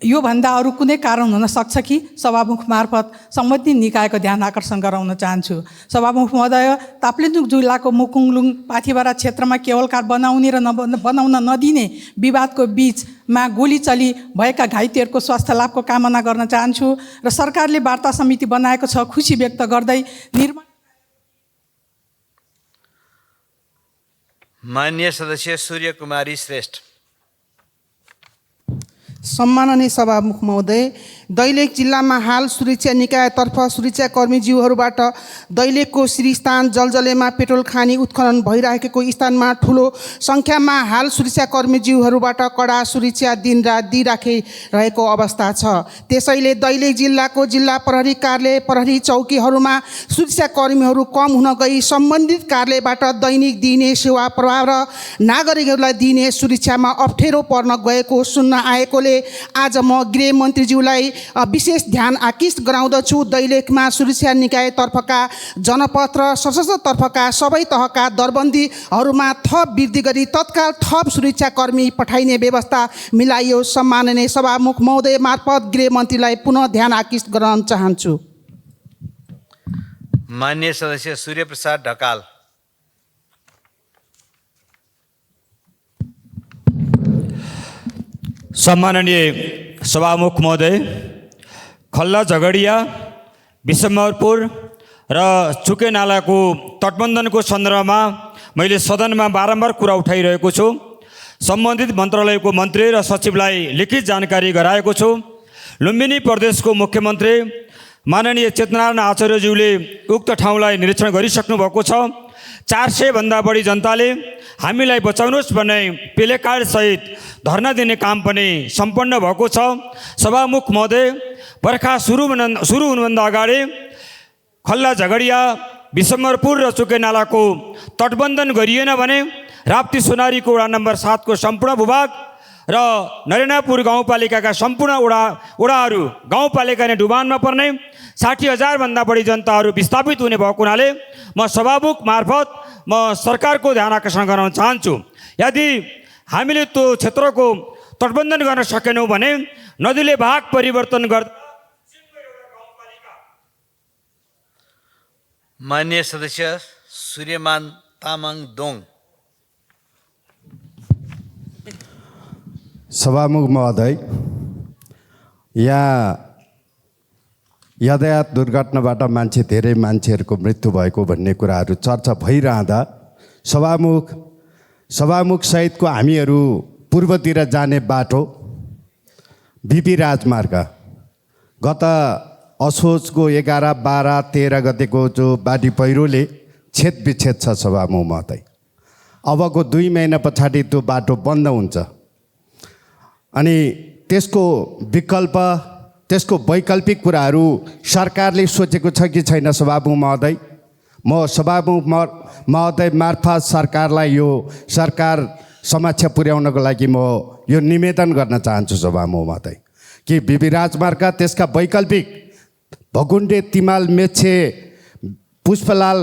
योभन्दा अरू कुनै कारण हुन सक्छ कि सभामुख मार्फत सम्बन्धित निकायको ध्यान आकर्षण गराउन चाहन्छु। सभामुख महोदय, ताप्लेजुङ जिल्लाको मुकुङलुङ पाथिभरा क्षेत्रमा केवल कार बनाउने र बनाउन नदिने विवादको बीचमा गोली चली भएका घाइतेहरूको स्वास्थ्य लाभको कामना गर्न चाहन्छु र सरकारले वार्ता समिति बनाएको छ, खुसी व्यक्त गर्दै निर्माण। माननीय सदस्य सूर्य कुमारी श्रेष्ठ। सम्माननीय सभामुख महोदय, दैलेख जिल्लामा हाल सुरक्षा निकायतर्फ सुरक्षाकर्मीज्यूहरूबाट दैलेखको श्रीस्थान जलजलेमा पेट्रोल खानी उत्खनन भइरहेको स्थानमा ठुलो सङ्ख्यामा हाल सुरक्षाकर्मीज्यूहरूबाट कडा सुरक्षा दिनरात दिइराखिरहेको अवस्था छ। त्यसैले दैलेख जिल्लाको जिल्ला प्रहरी कार्यालय, प्रहरी चौकीहरूमा सुरक्षाकर्मीहरू कम हुन गई सम्बन्धित कार्यालयबाट दैनिक दिइने सेवा प्रभाव र नागरिकहरूलाई दिइने सुरक्षामा अप्ठ्यारो पर्न गएको सुन्न आएकोले आज म गृहमन्त्रीज्यूलाई विशेष ध्यान आकृष्ट गराउँदछु। दैलेखमा सुरक्षा निकायतर्फका जनपद र सशस्त्र तर्फका सबै तहका दरबन्दीहरूमा थप वृद्धि गरी तत्काल थप सुरक्षाकर्मी पठाइने व्यवस्था मिलाइयो। सम्माननीय सभामुख महोदय मार्फत गृहमन्त्रीलाई पुनः ध्यान आकृष्ट गराउन चाहन्छु। माननीय सदस्य सूर्यप्रसाद ढकाल। सम्माननीय सभामुख महोदय, खल्ला झगडिया, विशम्बरपुर र चुके नालाको तटबन्धनको सन्दर्भमा मैले सदनमा बारम्बार कुरा उठाइरहेको छु। सम्बन्धित मन्त्रालयको मन्त्री र सचिवलाई लिखित जानकारी गराएको छु। लुम्बिनी प्रदेशको मुख्यमन्त्री माननीय चेतनारायण आचार्यज्यूले उक्त ठाउँलाई निरीक्षण गरिसक्नु भएको छ। 400 भन्दा बढी जनताले हामीलाई बचाउनुहोस् भन्ने प्ले कार्ड सहित धरना दिने काम पनि सम्पन्न भएको छ। सभामुख महोदय, बर्खा सुरु हुनुभन्दा अगाडि खल्ला झगडिया, विशम्बरपुर र चुके नालाको तटबन्धन गरिएन भने राप्ती सोनारीको वडा नम्बर 7 को सम्पूर्ण भूभाग र नरेनापुर गाउँपालिकाका सम्पूर्ण वडाहरू गाउँपालिका नै डुबानमा पर्ने, 60,000 भन्दा बढी जनताहरू विस्थापित हुने भएको हुनाले म सभामुख मार्फत म सरकारको ध्यान आकर्षण गराउन चाहन्छु। यदि हामीले त्यो क्षेत्रको तटबन्धन गर्न सकेनौँ भने नदीले भाग परिवर्तन गर्दा। माननीय सदस्य सूर्यमान तामाङ दोङ। सभामुख महोदय, यहाँ यातायात दुर्घटनाबाट धेरै मान्छेहरूको मृत्यु भएको भन्ने कुराहरू चर्चा भइरहँदा सभामुख सहितको हामीहरू पूर्वतिर जाने बाटो बिपी राजमार्ग गत असोजको 11, 12, 13 गतेको जो बाढी पहिरोले छेदविच्छेद छ सभामुख महोदय। अबको 2 महिना पछाडि त्यो बाटो बन्द हुन्छ अनि त्यसको वैकल्पिक कुराहरू सरकारले सोचेको छ कि छैन सभामुख महोदय? म सभामुख महोदय मार्फत सरकारलाई यो सरकार समक्ष पुर्याउनको लागि म यो निवेदन गर्न चाहन्छु सभामुख महोदय कि बिबी राजमार्ग त्यसका वैकल्पिक भगुन्डे तिमाल मेच्छे पुष्पलाल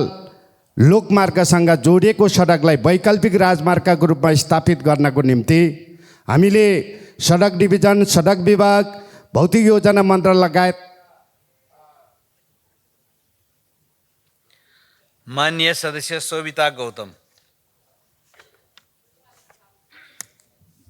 लोकमार्गसँग जोडिएको सडकलाई वैकल्पिक राजमार्गको रूपमा स्थापित गर्नको निम्ति हामीले सडक डिभिजन, सडक विभाग, भौतिक योजना मन्त्रालय लगायत माननीय सदस्य शोभिता गौतम।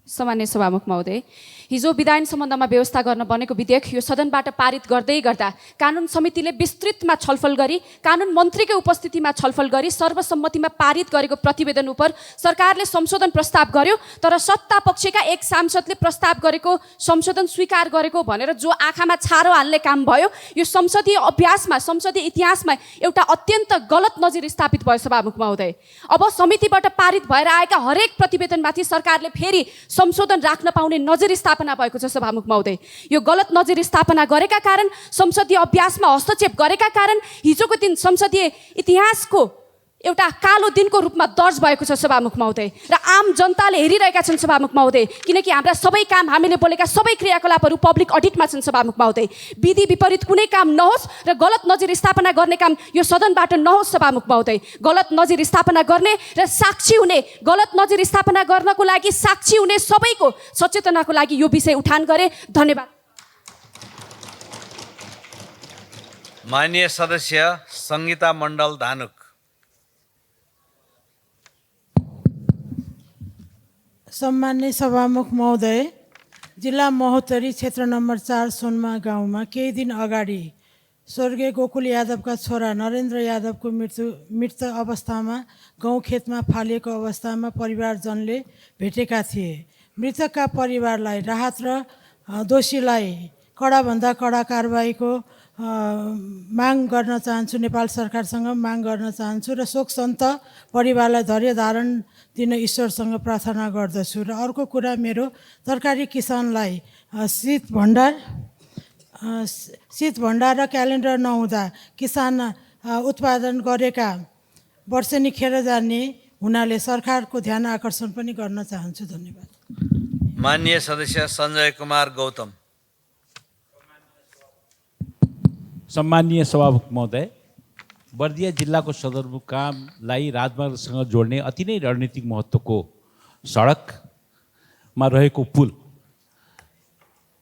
सामान्य सभामुख महोदय, हिजो विधायन सम्बन्धमा व्यवस्था गर्न बनेको विधेयक यो सदनबाट पारित गर्दै गर्दा कानुन समितिले विस्तृतमा छलफल गरी कानुन मन्त्रीकै उपस्थितिमा छलफल गरी सर्वसम्मतिमा पारित गरेको प्रतिवेदन उप सरकारले संशोधन प्रस्ताव गर्यो, तर सत्ता पक्षका एक सांसदले प्रस्ताव गरेको संशोधन स्वीकार गरेको भनेर जो आँखामा छारो हाल्ने काम भयो, यो संसदीय अभ्यासमा, संसदीय इतिहासमा एउटा अत्यन्त गलत नजिर स्थापित भयो सभामुख महोदय। अब समितिबाट पारित भएर आएका हरेक प्रतिवेदनमाथि सरकारले फेरि संशोधन राख्न पाउने नजिर स्थापना भएको छ सभामुख महोदय। यो गलत नजिर स्थापना गरेका कारण, संसदीय अभ्यासमा हस्तक्षेप गरेका कारण हिजोको दिन संसदीय इतिहासको एउटा कालो दिनको रूपमा दर्ज भएको छ सभामुख महोदय र आम जनताले हेरिरहेका छन् सभामुख महोदय, किनकि हाम्रा सबै काम, हामीले बोलेका सबै क्रियाकलापहरू पब्लिक अडिटमा छन् सभामुख महोदय। विधि विपरीत कुनै काम नहोस् र गलत नजिर स्थापना गर्ने काम यो सदनबाट नहोस् सभामुख महोदय। गलत नजिर स्थापना गर्ने र साक्षी हुने, गलत नजिर स्थापना गर्नको लागि साक्षी हुने सबैको सचेतनाको लागि यो विषय उठान गरे। धन्यवाद। माननीय सदस्य सङ्गीता मण्डल धानुक। सम्मान्य सभामुख महोदय, जिल्ला महोत्तरी क्षेत्र नम्बर 4 सोनमा गाउँमा केही दिन अगाडि स्वर्गीय गोकुल यादवका छोरा नरेन्द्र यादवको मृत अवस्थामा गाउँ खेतमा फालिएको अवस्थामा परिवारजनले भेटेका थिए। मृतकका परिवारलाई राहत र दोषीलाई कडाभन्दा कडा कारबाहीको माग गर्न चाहन्छु, नेपाल सरकारसँग माग गर्न चाहन्छु र शोकसन्त परिवारलाई धैर्य धारण दिन ईश्वरसँग प्रार्थना गर्दछु। र अर्को कुरा, मेरो तरकारी किसानलाई शीत भण्डार र क्यालेन्डर नहुँदा किसान उत्पादन गरेका वर्षेनी खेर जाने हुनाले सरकारको ध्यान आकर्षण पनि गर्न चाहन्छु। धन्यवाद। माननीय सदस्य सञ्जय कुमार गौतम। सम्मानीय सभामुख महोदय, बर्दिया जिल्लाको सदरमुकामलाई राजमार्गसँग जोड्ने अति नै रणनीतिक महत्त्वको सडकमा रहेको पुल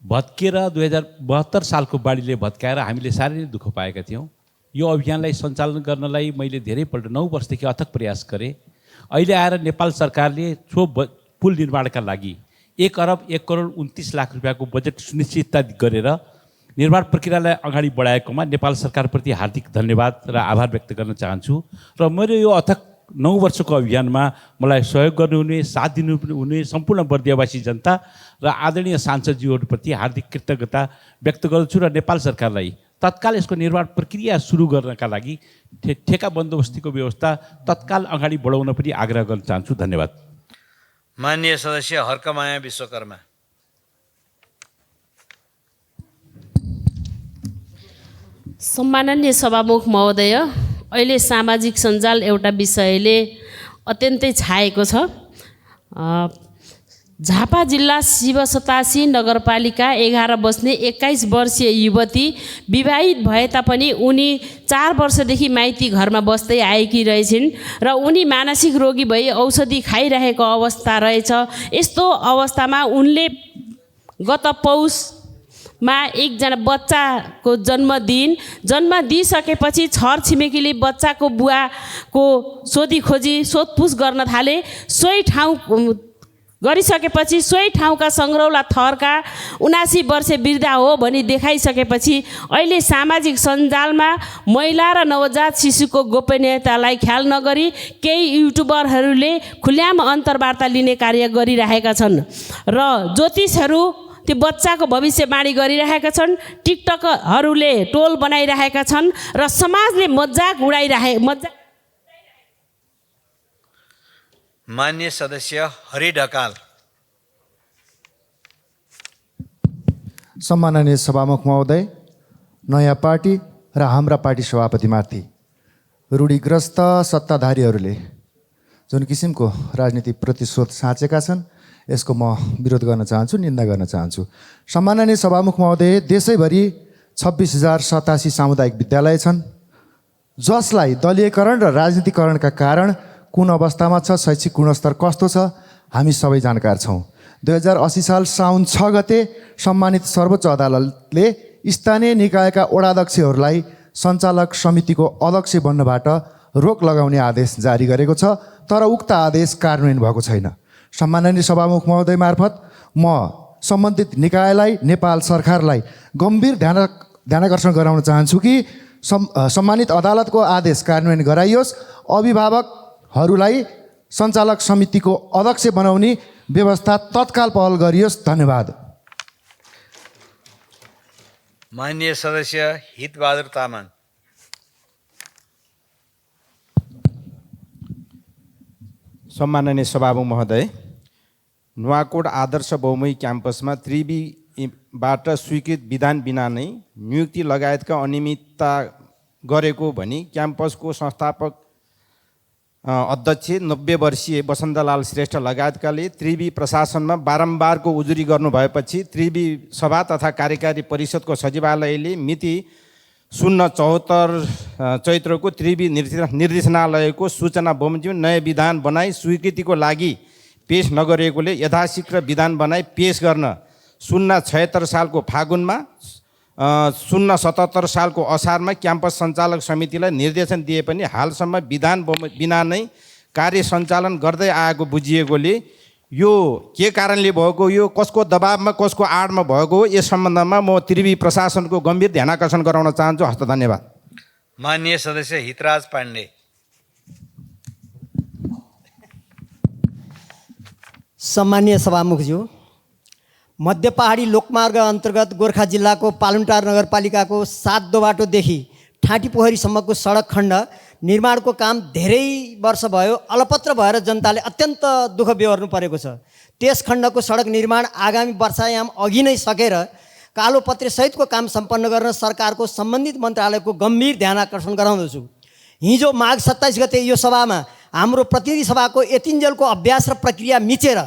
भत्किएर 2072 सालको बाढीले भत्काएर हामीले साह्रै नै दुःख पाएका थियौँ। यो अभियानलाई सञ्चालन गर्नलाई मैले धेरैपल्ट 9 वर्षदेखि अथक प्रयास गरेँ। अहिले आएर नेपाल सरकारले पुल निर्माणका लागि 1 अरब 1 करोड 29 लाख रुपियाँको बजेट सुनिश्चितता गरेर निर्माण प्रक्रियालाई अगाडि बढाएकोमा नेपाल सरकारप्रति हार्दिक धन्यवाद र आभार व्यक्त गर्न चाहन्छु। र मेरो यो अथक 9 वर्षको अभियानमा मलाई सहयोग गर्नुहुने, साथ दिनुहुने सम्पूर्ण बर्दियावासी जनता र आदरणीय सांसदज्यूहरूप्रति हार्दिक कृतज्ञता व्यक्त गर्दछु र नेपाल सरकारलाई तत्काल यसको निर्माण प्रक्रिया सुरु गर्नका लागि ठेका बन्दोबस्तीको व्यवस्था तत्काल अगाडि बढाउन पनि आग्रह गर्न चाहन्छु। धन्यवाद। माननीय सदस्य हर्कमाया विश्वकर्मा। सम्माननीय सभामुख महोदय, अहिले सामाजिक सञ्जाल एउटा विषयले अत्यन्तै छाएको छ। झापा जिल्ला शिवसतासी नगरपालिका 11 बस्ने 21 वर्षीय युवती विवाहित भए तापनि उनी 4 वर्षदेखि माइती घरमा बस्दै आएकी रहेछिन् र उनी मानसिक रोगी भई औषधि खाइरहेको अवस्था रहेछ। यस्तो अवस्थामा उनले गत पौषमा एकजना बच्चाको जन्म दिइसकेपछि छर छिमेकीले बच्चाको बुवाको सोधीखोजी सोधपुछ गर्न थाले। सोही ठाउँ गरिसकेपछि सोही ठाउँका सङ्ग्रौला थरका 79 वर्षे वृद्धा हो भनी देखाइसकेपछि अहिले सामाजिक सञ्जालमा महिला र नवजात शिशुको गोपनीयतालाई ख्याल नगरी केही युट्युबरहरूले खुल्याम अन्तर्वार्ता लिने कार्य गरिरहेका छन् र ज्योतिषहरू त्यो बच्चाको भविष्यवाणी गरिरहेका छन्। टिकटकहरूले टोल बनाइरहेका छन् र समाजले मजाक मान्य सदस्य हरि ढकाल। सम्माननीय सभामुख महोदय, नयाँ पार्टी र हाम्रा पार्टी सभापतिमाथि रूढिग्रस्त सत्ताधारीहरूले जुन किसिमको राजनीतिक प्रतिशोध साँचेका छन् यसको म विरोध गर्न चाहन्छु, निन्दा गर्न चाहन्छु। सम्माननीय सभामुख महोदय, देशैभरि 26,087 सामुदायिक विद्यालय छन् जसलाई दलीयकरण र राजनीतिकरणका कारण कुन अवस्थामा छ, शैक्षिक गुणस्तर कस्तो छ हामी सबै जानकार छौँ। 2080 साल साउन 6 गते सम्मानित सर्वोच्च अदालतले स्थानीय निकायका वडाध्यक्षहरूलाई सञ्चालक समितिको अध्यक्ष बन्नबाट रोक लगाउने आदेश जारी गरेको छ, तर उक्त आदेश कार्यान्वयन भएको छैन। सम्माननीय सभामुख महोदय मार्फत म सम्बन्धित निकायलाई, नेपाल सरकारलाई गम्भीर ध्यानाकर्षण गराउन चाहन्छु कि सम्मानित अदालतको आदेश कार्यान्वयन गराइयोस्, अभिभावकहरूलाई सञ्चालक समितिको अध्यक्ष बनाउने व्यवस्था तत्काल पहल गरियोस्। धन्यवाद। माननीय सदस्य हितबहादुर तामाङ। सम्माननीय सभामुख महोदय, नुवाकोट आदर्श बहुमुखी क्याम्पसमा त्रिवीबाट स्वीकृत विधान बिना नै नियुक्ति लगायतका अनियमितता गरेको भनी क्याम्पसको संस्थापक अध्यक्ष 90 वर्षीय वसन्तलाल श्रेष्ठ लगायतकाले त्रिवी प्रशासनमा बारम्बारको उजुरी गर्नुभएपछि त्रिवी सभा तथा कार्यकारी परिषदको सचिवालयले मिति 074 चैत्रको त्रिवी निर्देशनालयको सूचना बमोजिम नयाँ विधान बनाई स्वीकृतिको लागि पेश नगरेकोले यथाशीघ्र विधान बनाई पेश गर्न 076 सालको फागुनमा 077 सालको असारमा क्याम्पस सञ्चालक समितिलाई निर्देशन दिए पनि हालसम्म विधान बिना नै कार्य सञ्चालन गर्दै आएको बुझिएकोले यो के कारणले भएको, यो कसको दबावमा कसको आडमा भएको हो, यस सम्बन्धमा म त्रिवी प्रशासनको गम्भीर ध्यानाकर्षण गराउन चाहन्छु। हस्त धन्यवाद। माननीय सदस्य हितराज पाण्डे। सम्मानीय सभामुखज्यू, मध्य पहाडी लोकमार्ग अन्तर्गत गोर्खा जिल्लाको पालुङटार नगरपालिकाको 7 दोबाटोदेखि ठाँटी पोखरीसम्मको सडक खण्ड निर्माणको काम धेरै वर्ष भयो अलपत्र भएर जनताले अत्यन्त दुःख बेहोर्नु परेको छ। त्यस खण्डको सडक निर्माण आगामी वर्षायाम अघि नै सकेर कालोपत्रे सहितको काम सम्पन्न गर्न सरकारको सम्बन्धित मन्त्रालयको गम्भीर ध्यानाकर्षण गराउँदछु। हिजो माघ 27 गते यो सभामा हाम्रो प्रतिनिधि सभाको यतिन्जेलको अभ्यास र प्रक्रिया मिचेर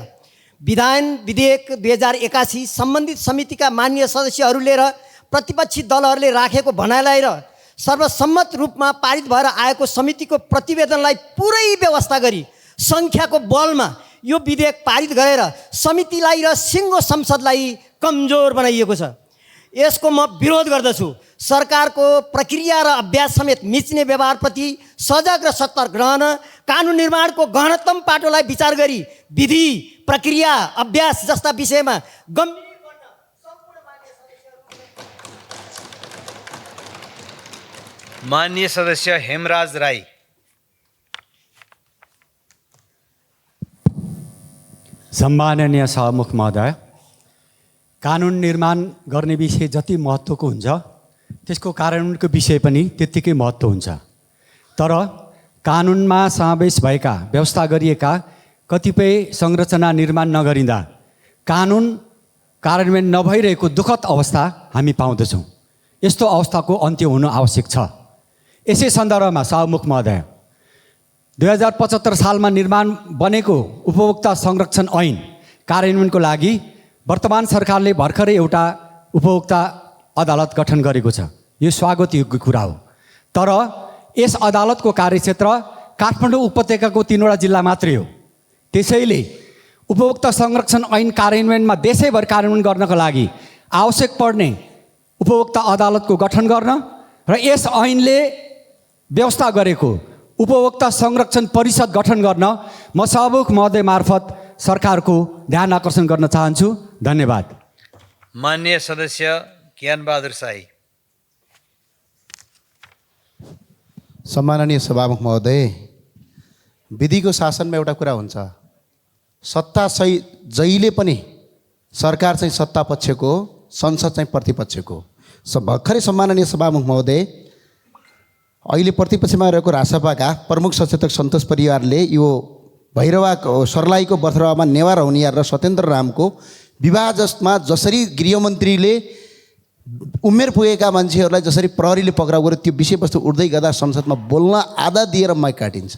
विधान विधेयक 2081 सम्बन्धित समितिका मान्य सदस्यहरूले र प्रतिपक्षी दलहरूले राखेको भनाइलाई र सर्वसम्मत रूपमा पारित भएर आएको समितिको प्रतिवेदनलाई पुरै व्यवस्था गरी सङ्ख्याको बलमा यो विधेयक पारित गरेर समितिलाई र सिङ्गो संसदलाई कमजोर बनाइएको छ। यसको म विरोध गर्दछु। सरकारको प्रक्रिया र अभ्यास समेत मिच्ने व्यवहारप्रति सजग र सतर्क रहन, कानुन निर्माणको गहनतम पाटोलाई विचार गरी विधि, प्रक्रिया, अभ्यास जस्ता विषयमा गम्भीर माननीय सदस्य हेमराज राई। सम्माननीय सभामुख महोदय, कानुन निर्माण गर्ने विषय जति महत्त्वको हुन्छ त्यसको कार्यान्वयनको विषय पनि त्यत्तिकै महत्त्व हुन्छ। तर कानुनमा समावेश भएका व्यवस्था गरिएका कतिपय संरचना निर्माण नगरिँदा कानुन कार्यान्वयन नभइरहेको दुःखद अवस्था हामी पाउँदछौँ। यस्तो अवस्थाको अन्त्य हुनु आवश्यक छ। यसै सन्दर्भमा सभामुख महोदय, 2075 सालमा निर्माण बनेको उपभोक्ता संरक्षण ऐन कार्यान्वयनको लागि वर्तमान सरकारले भर्खरै एउटा उपभोक्ता अदालत गठन गरेको छ। यो स्वागतयोग्य कुरा हो। तर यस अदालतको कार्यक्षेत्र काठमाडौँ उपत्यकाको 3वटा जिल्ला मात्रै हो। त्यसैले उपभोक्ता संरक्षण ऐन कार्यान्वयनमा देशैभर कार्यान्वयन गर्नको लागि आवश्यक पर्ने उपभोक्ता अदालतको गठन गर्न र यस ऐनले व्यवस्था गरेको उपभोक्ता संरक्षण परिषद गठन गर्न म सभामुख महोदय मार्फत सरकारको ध्यान आकर्षण गर्न चाहन्छु। धन्यवाद। माननीय सदस्य ज्ञानबहादुर शाही। सम्माननीय सभामुख महोदय, विधिको शासनमा एउटा कुरा हुन्छ, सत्ता सही जहिले पनि सरकार चाहिँ सत्ता पक्षको, संसद चाहिँ प्रतिपक्षको। भर्खरै सम्माननीय सभामुख महोदय, अहिले प्रतिपक्षमा रहेको रासपाका प्रमुख सचेतक सन्तोष परियारले यो भैरवा सर्लाहीको बथरामा नेवार हुनियार र सत्येन्द्र रामको विवाह जसमा जसरी गृहमन्त्रीले उमेर पुगेका मान्छेहरूलाई जसरी प्रहरीले पक्राउ गर्यो त्यो विषयवस्तु उठ्दै गर्दा संसदमा बोल्न आधा दिएर माइक काटिन्छ।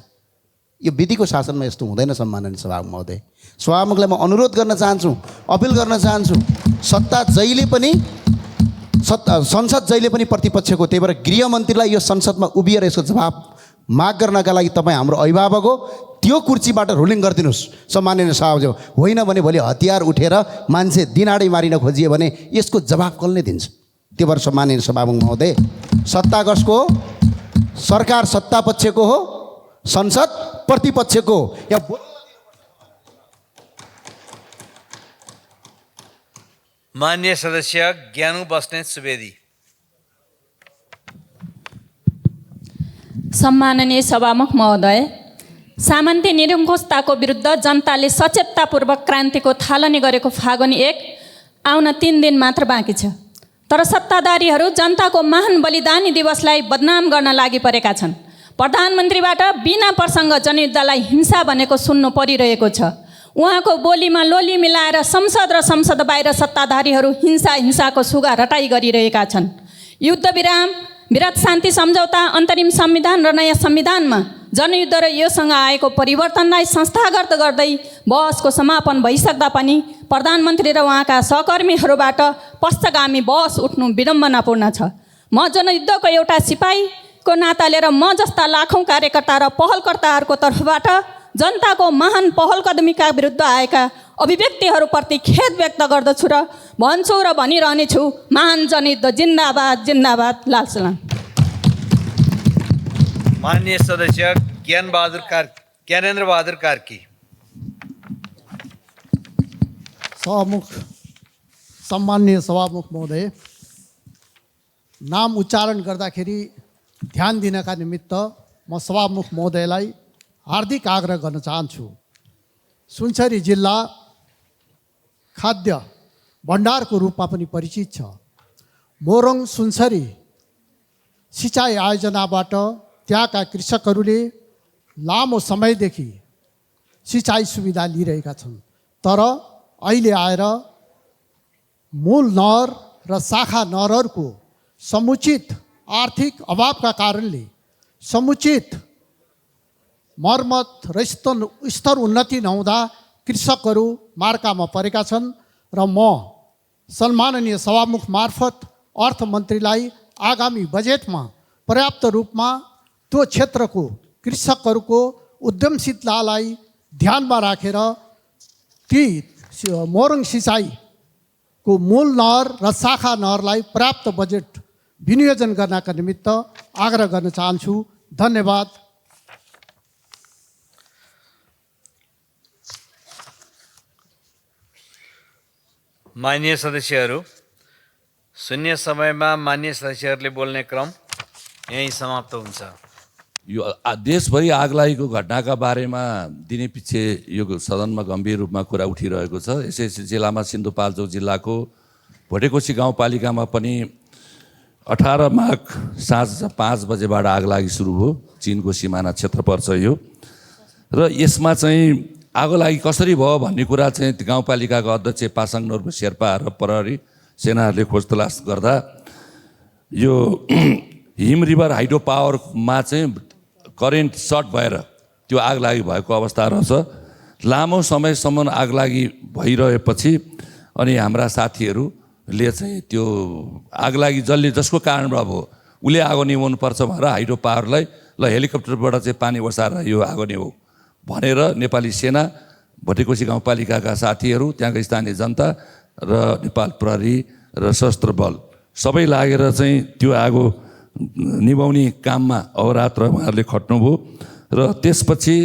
यो विधिको शासनमा यस्तो हुँदैन। सम्माननीय सभामुख महोदय, सभामुखलाई म अनुरोध गर्न चाहन्छु, अपिल गर्न चाहन्छु, सत्ता जहिले पनि संसद जहिले पनि प्रतिपक्षको, त्यही भएर गृहमन्त्रीलाई यो संसदमा उभिएर यसको जवाब माग गर्नका लागि तपाईँ हाम्रो अभिभावक हो, त्यो कुर्सीबाट रुलिङ गरिदिनुहोस् सम्माननीय सभामुख। होइन भने भोलि हतियार उठेर मान्छे दिनाडै मारिन खोजियो भने यसको जवाब कसले दिन्छ? त्यो भएर सम्माननीय सभामुख महोदय, सत्ता कसको हो? सरकार सत्ता पक्षको हो, संसद प्रतिपक्षको हो। माननीय सदस्य ज्ञानु बस्नेत सुवेदी। सम्माननीय सभामुख महोदय, सामन्ती निरङ्कुशताको विरुद्ध जनताले सचेततापूर्वक क्रान्तिको थालनी गरेको फागुन 1 आउन 3 दिन मात्र बाँकी छ, तर सत्ताधारीहरू जनताको महान बलिदानी दिवसलाई बदनाम गर्न लागि परेका छन्। प्रधानमन्त्रीबाट बिना प्रसङ्ग जनयुद्धलाई हिंसा भनेको सुन्नु परिरहेको छ। उहाँको बोलीमा लोली मिलाएर संसद र संसद बाहिर सत्ताधारीहरू हिंसाको सुगा रटाई गरिरहेका छन्। युद्ध विराम, विराट शान्ति सम्झौता, अन्तरिम संविधान र नयाँ संविधानमा जनयुद्ध र योसँग आएको परिवर्तनलाई संस्थागत गर्दै बहसको समापन भइसक्दा पनि प्रधानमन्त्री र उहाँका सहकर्मीहरूबाट पश्चगामी बहस उठ्नु विडम्बनापूर्ण छ। म जनयुद्धको एउटा सिपाहीको नाता लिएर म जस्ता लाखौँ कार्यकर्ता र पहलकर्ताहरूको तर्फबाट जनताको महान पहलकदमीका विरुद्ध आएका अभिव्यक्तिहरूप्रति खेद व्यक्त गर्दछु र भन्छु र भनिरहनेछु, महान जनयुद्ध जिन्दाबाद जिन्दाबाद। लाल सलाम। माननीय सदस्य ज्ञानेन्द्र बहादुर कार्की। सम्माननीय सभामुख महोदय, नाम उच्चारण गर्दाखेरि ध्यान दिनका निमित्त म सभामुख महोदयलाई हार्दिक आग्रह गर्न चाहन्छु। सुनसरी जिल्ला खाद्य भण्डारको रूपमा पनि परिचित छ। मोरङ सुनसरी सिँचाइ आयोजनाबाट त्यहाँका कृषकहरूले लामो समयदेखि सिँचाइ सुविधा लिइरहेका छन्, तर अहिले आएर मूल नहर र शाखा नहरहरूको समुचित आर्थिक अभावका कारणले समुचित मर्मत र स्तर उन्नति नहुँदा कृषकहरू मार्कामा परेका छन् र म सम्माननीय सभामुख मार्फत अर्थमन्त्रीलाई आगामी बजेटमा पर्याप्त रूपमा त्यो क्षेत्रको कृषकहरूको उद्यमशीलतालाई ध्यानमा राखेर ती मोरङ सिँचाइको मूल नहर र शाखा नहरलाई पर्याप्त बजेट विनियोजन गर्नका निमित्त आग्रह गर्न चाहन्छु। धन्यवाद। माननीय सदस्यहरू, शून्य समयमा माननीय सदस्यहरूले बोल्ने क्रम यहीँ समाप्त हुन्छ। यो देशभरि आगलागीको घटनाका बारेमा दिने पछि यो सदनमा गम्भीर रूपमा कुरा उठिरहेको छ। यसै जिल्लामा सिन्धुपाल्चोक जिल्लाको भोटेकोसी गाउँपालिकामा पनि 18 माघ साँझ 5 बजेबाट आगलागी सुरु भयो। चीनको सिमाना क्षेत्र पर्छ यो, र यसमा चाहिँ आगोलागी कसरी भयो भन्ने कुरा चाहिँ गाउँपालिकाको अध्यक्ष पासाङ नोर्बु शेर्पा र प्रहरी सेनाहरूले खोज तलास गर्दा यो हिम रिभर हाइड्रो पावरमा चाहिँ करेन्ट सर्ट भएर त्यो आगलागी भएको अवस्था रहेछ। लामो समयसम्म आगलागी भइरहेपछि अनि हाम्रा साथीहरूले चाहिँ त्यो आगलागी जसको कारणबाट भयो उसले आगो निभाउनुपर्छ भनेर हाइड्रो पावरलाई ल हेलिकप्टरबाट चाहिँ पानी बसाएर यो आगो निभाऊ भनेर नेपाली सेना, भोटेकोसी गाउँपालिकाका साथीहरू, त्यहाँका स्थानीय जनता र नेपाल प्रहरी र सशस्त्र बल सबै लागेर चाहिँ त्यो आगो निभाउने काममा अहोरात्र उहाँहरूले खट्नुभयो र त्यसपछि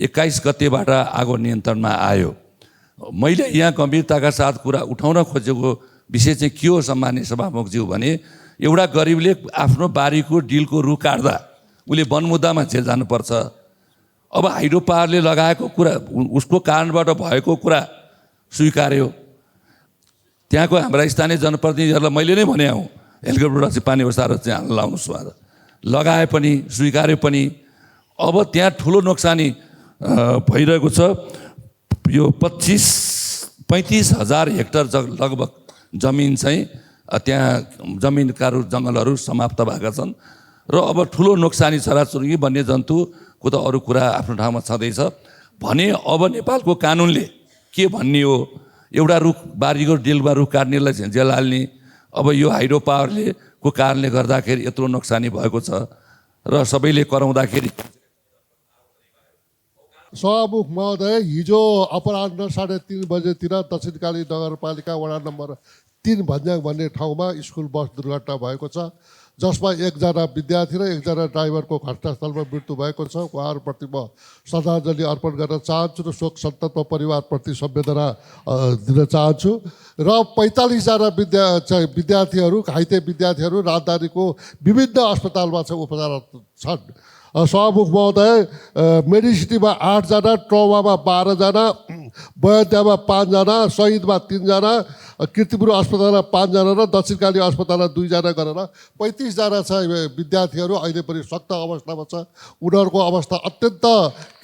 21 गतेबाट आगो नियन्त्रणमा आयो। मैले यहाँ गम्भीरताका साथ कुरा उठाउन खोजेको विषय चाहिँ के हो सम्माननीय सभामुखज्यू भने एउटा गरिबले आफ्नो बारीको डिलको रुख काट्दा उसले वन मुद्दामा जेल जानुपर्छ। अब हाइड्रो पावरले लगाएको कुरा उसको कारणबाट भएको कुरा स्वीकार्यो। त्यहाँको हाम्रा स्थानीय जनप्रतिनिधिहरूलाई मैले नै भने हौँ हेलिकप्टरबाट चाहिँ पानी बसाएर चाहिँ हाल्न लाउनुहोस् उहाँ लगाए पनि स्वीकार्यो पनि। अब त्यहाँ ठुलो नोक्सानी भइरहेको छ। यो 35,000 हेक्टर लगभग जमिन चाहिँ त्यहाँ जमिनका जङ्गलहरू समाप्त भएका छन् र अब ठुलो नोक्सानी चराचुरुङ्गी वन्यजन्तुको त अरू कुरा आफ्नो ठाउँमा छँदैछ भने अब नेपालको कानुनले के भन्ने हो? एउटा रुख बारीको डिलमा रुख काट्नेलाई चाहिँ जेल हाल्ने। अब यो हाइड्रो पावरले को कारणले गर्दाखेरि यत्रो नोक्सानी भएको छ र सबैले कराउँदाखेरि। सभामुख महोदय, हिजो अपराह्न 3:30 बजेतिर दक्षिणकाली नगरपालिका वडा नम्बर 3 भन्ज्याङ भन्ने ठाउँमा स्कुल बस दुर्घटना भएको छ, जसमा एकजना विद्यार्थी र एकजना ड्राइभरको घटनास्थलमा मृत्यु भएको छ। उहाँहरूप्रति म श्रद्धाञ्जली अर्पण गर्न चाहन्छु र शोक सन्तप्त परिवारप्रति संवेदना दिन चाहन्छु। र 45जना विद्यार्थीहरू घाइते विद्यार्थीहरू राजधानीको विभिन्न अस्पतालमा चाहिँ उपचाररत छन्। सभामुख महोदय, मेडिसिटीमा 8 जना, ट्रौमामा 12 जना, बयद्यामा 5 जना, शहीदमा 3 जना, कीर्तिपुर अस्पतालमा 5 जना र दक्षिणकाली अस्पतालमा 2 जना गरेर 35 जना चाहिँ विद्यार्थीहरू अहिले पनि सक्त अवस्थामा छ। उनीहरूको अवस्था अत्यन्त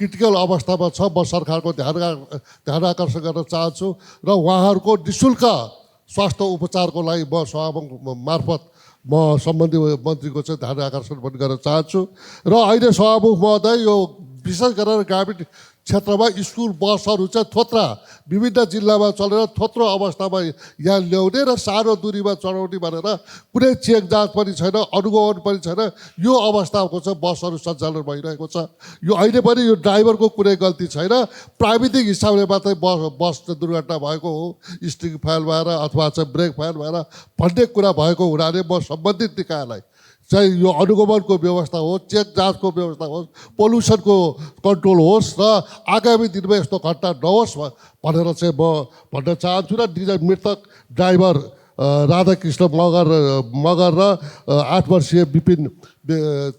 क्रिटिकल अवस्थामा छ। म सरकारको ध्यान आकर्षण गर्न चाहन्छु र उहाँहरूको निःशुल्क स्वास्थ्य उपचारको लागि म सभामुख मार्फत म सम्बन्धित मन्त्रीको चाहिँ ध्यान आकर्षण पनि गर्न चाहन्छु। र अहिले सभामुख महोदय, यो विशेष गरेर ग्रामीण क्षेत्रमा स्कुल बसहरू चाहिँ थोत्रा विभिन्न जिल्लामा चलेर थोत्रो अवस्थामा यहाँ ल्याउने र सानो दूरीमा चढाउने भनेर कुनै चेक जाँच पनि छैन, अनुगमन पनि छैन। यो अवस्थाको चाहिँ बसहरू सञ्चालन भइरहेको छ। यो अहिले पनि यो ड्राइभरको कुनै गल्ती छैन, प्राविधिक हिसाबले मात्रै बस दुर्घटना भएको हो, स्टिङ फेल भएर अथवा चाहिँ ब्रेक फेल भएर भन्ने कुरा भएको हुनाले म सम्बन्धित निकायलाई चाहिँ यो अनुगमनको व्यवस्था होस्, चेक जाँचको व्यवस्था होस्, पोल्युसनको कन्ट्रोल होस् र आगामी दिनमा यस्तो घटना नहोस् भनेर चाहिँ म भन्न चाहन्छु। र मृतक ड्राइभर राधाकृष्ण मगर र 8 वर्षीय विपिन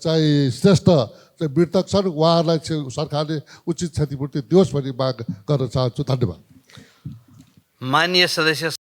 चाहिँ श्रेष्ठ चाहिँ मृतक छन्। उहाँहरूलाई चाहिँ सरकारले उचित क्षतिपूर्ति दियोस् भन्ने माग गर्न चाहन्छु। धन्यवाद। माननीय सदस्य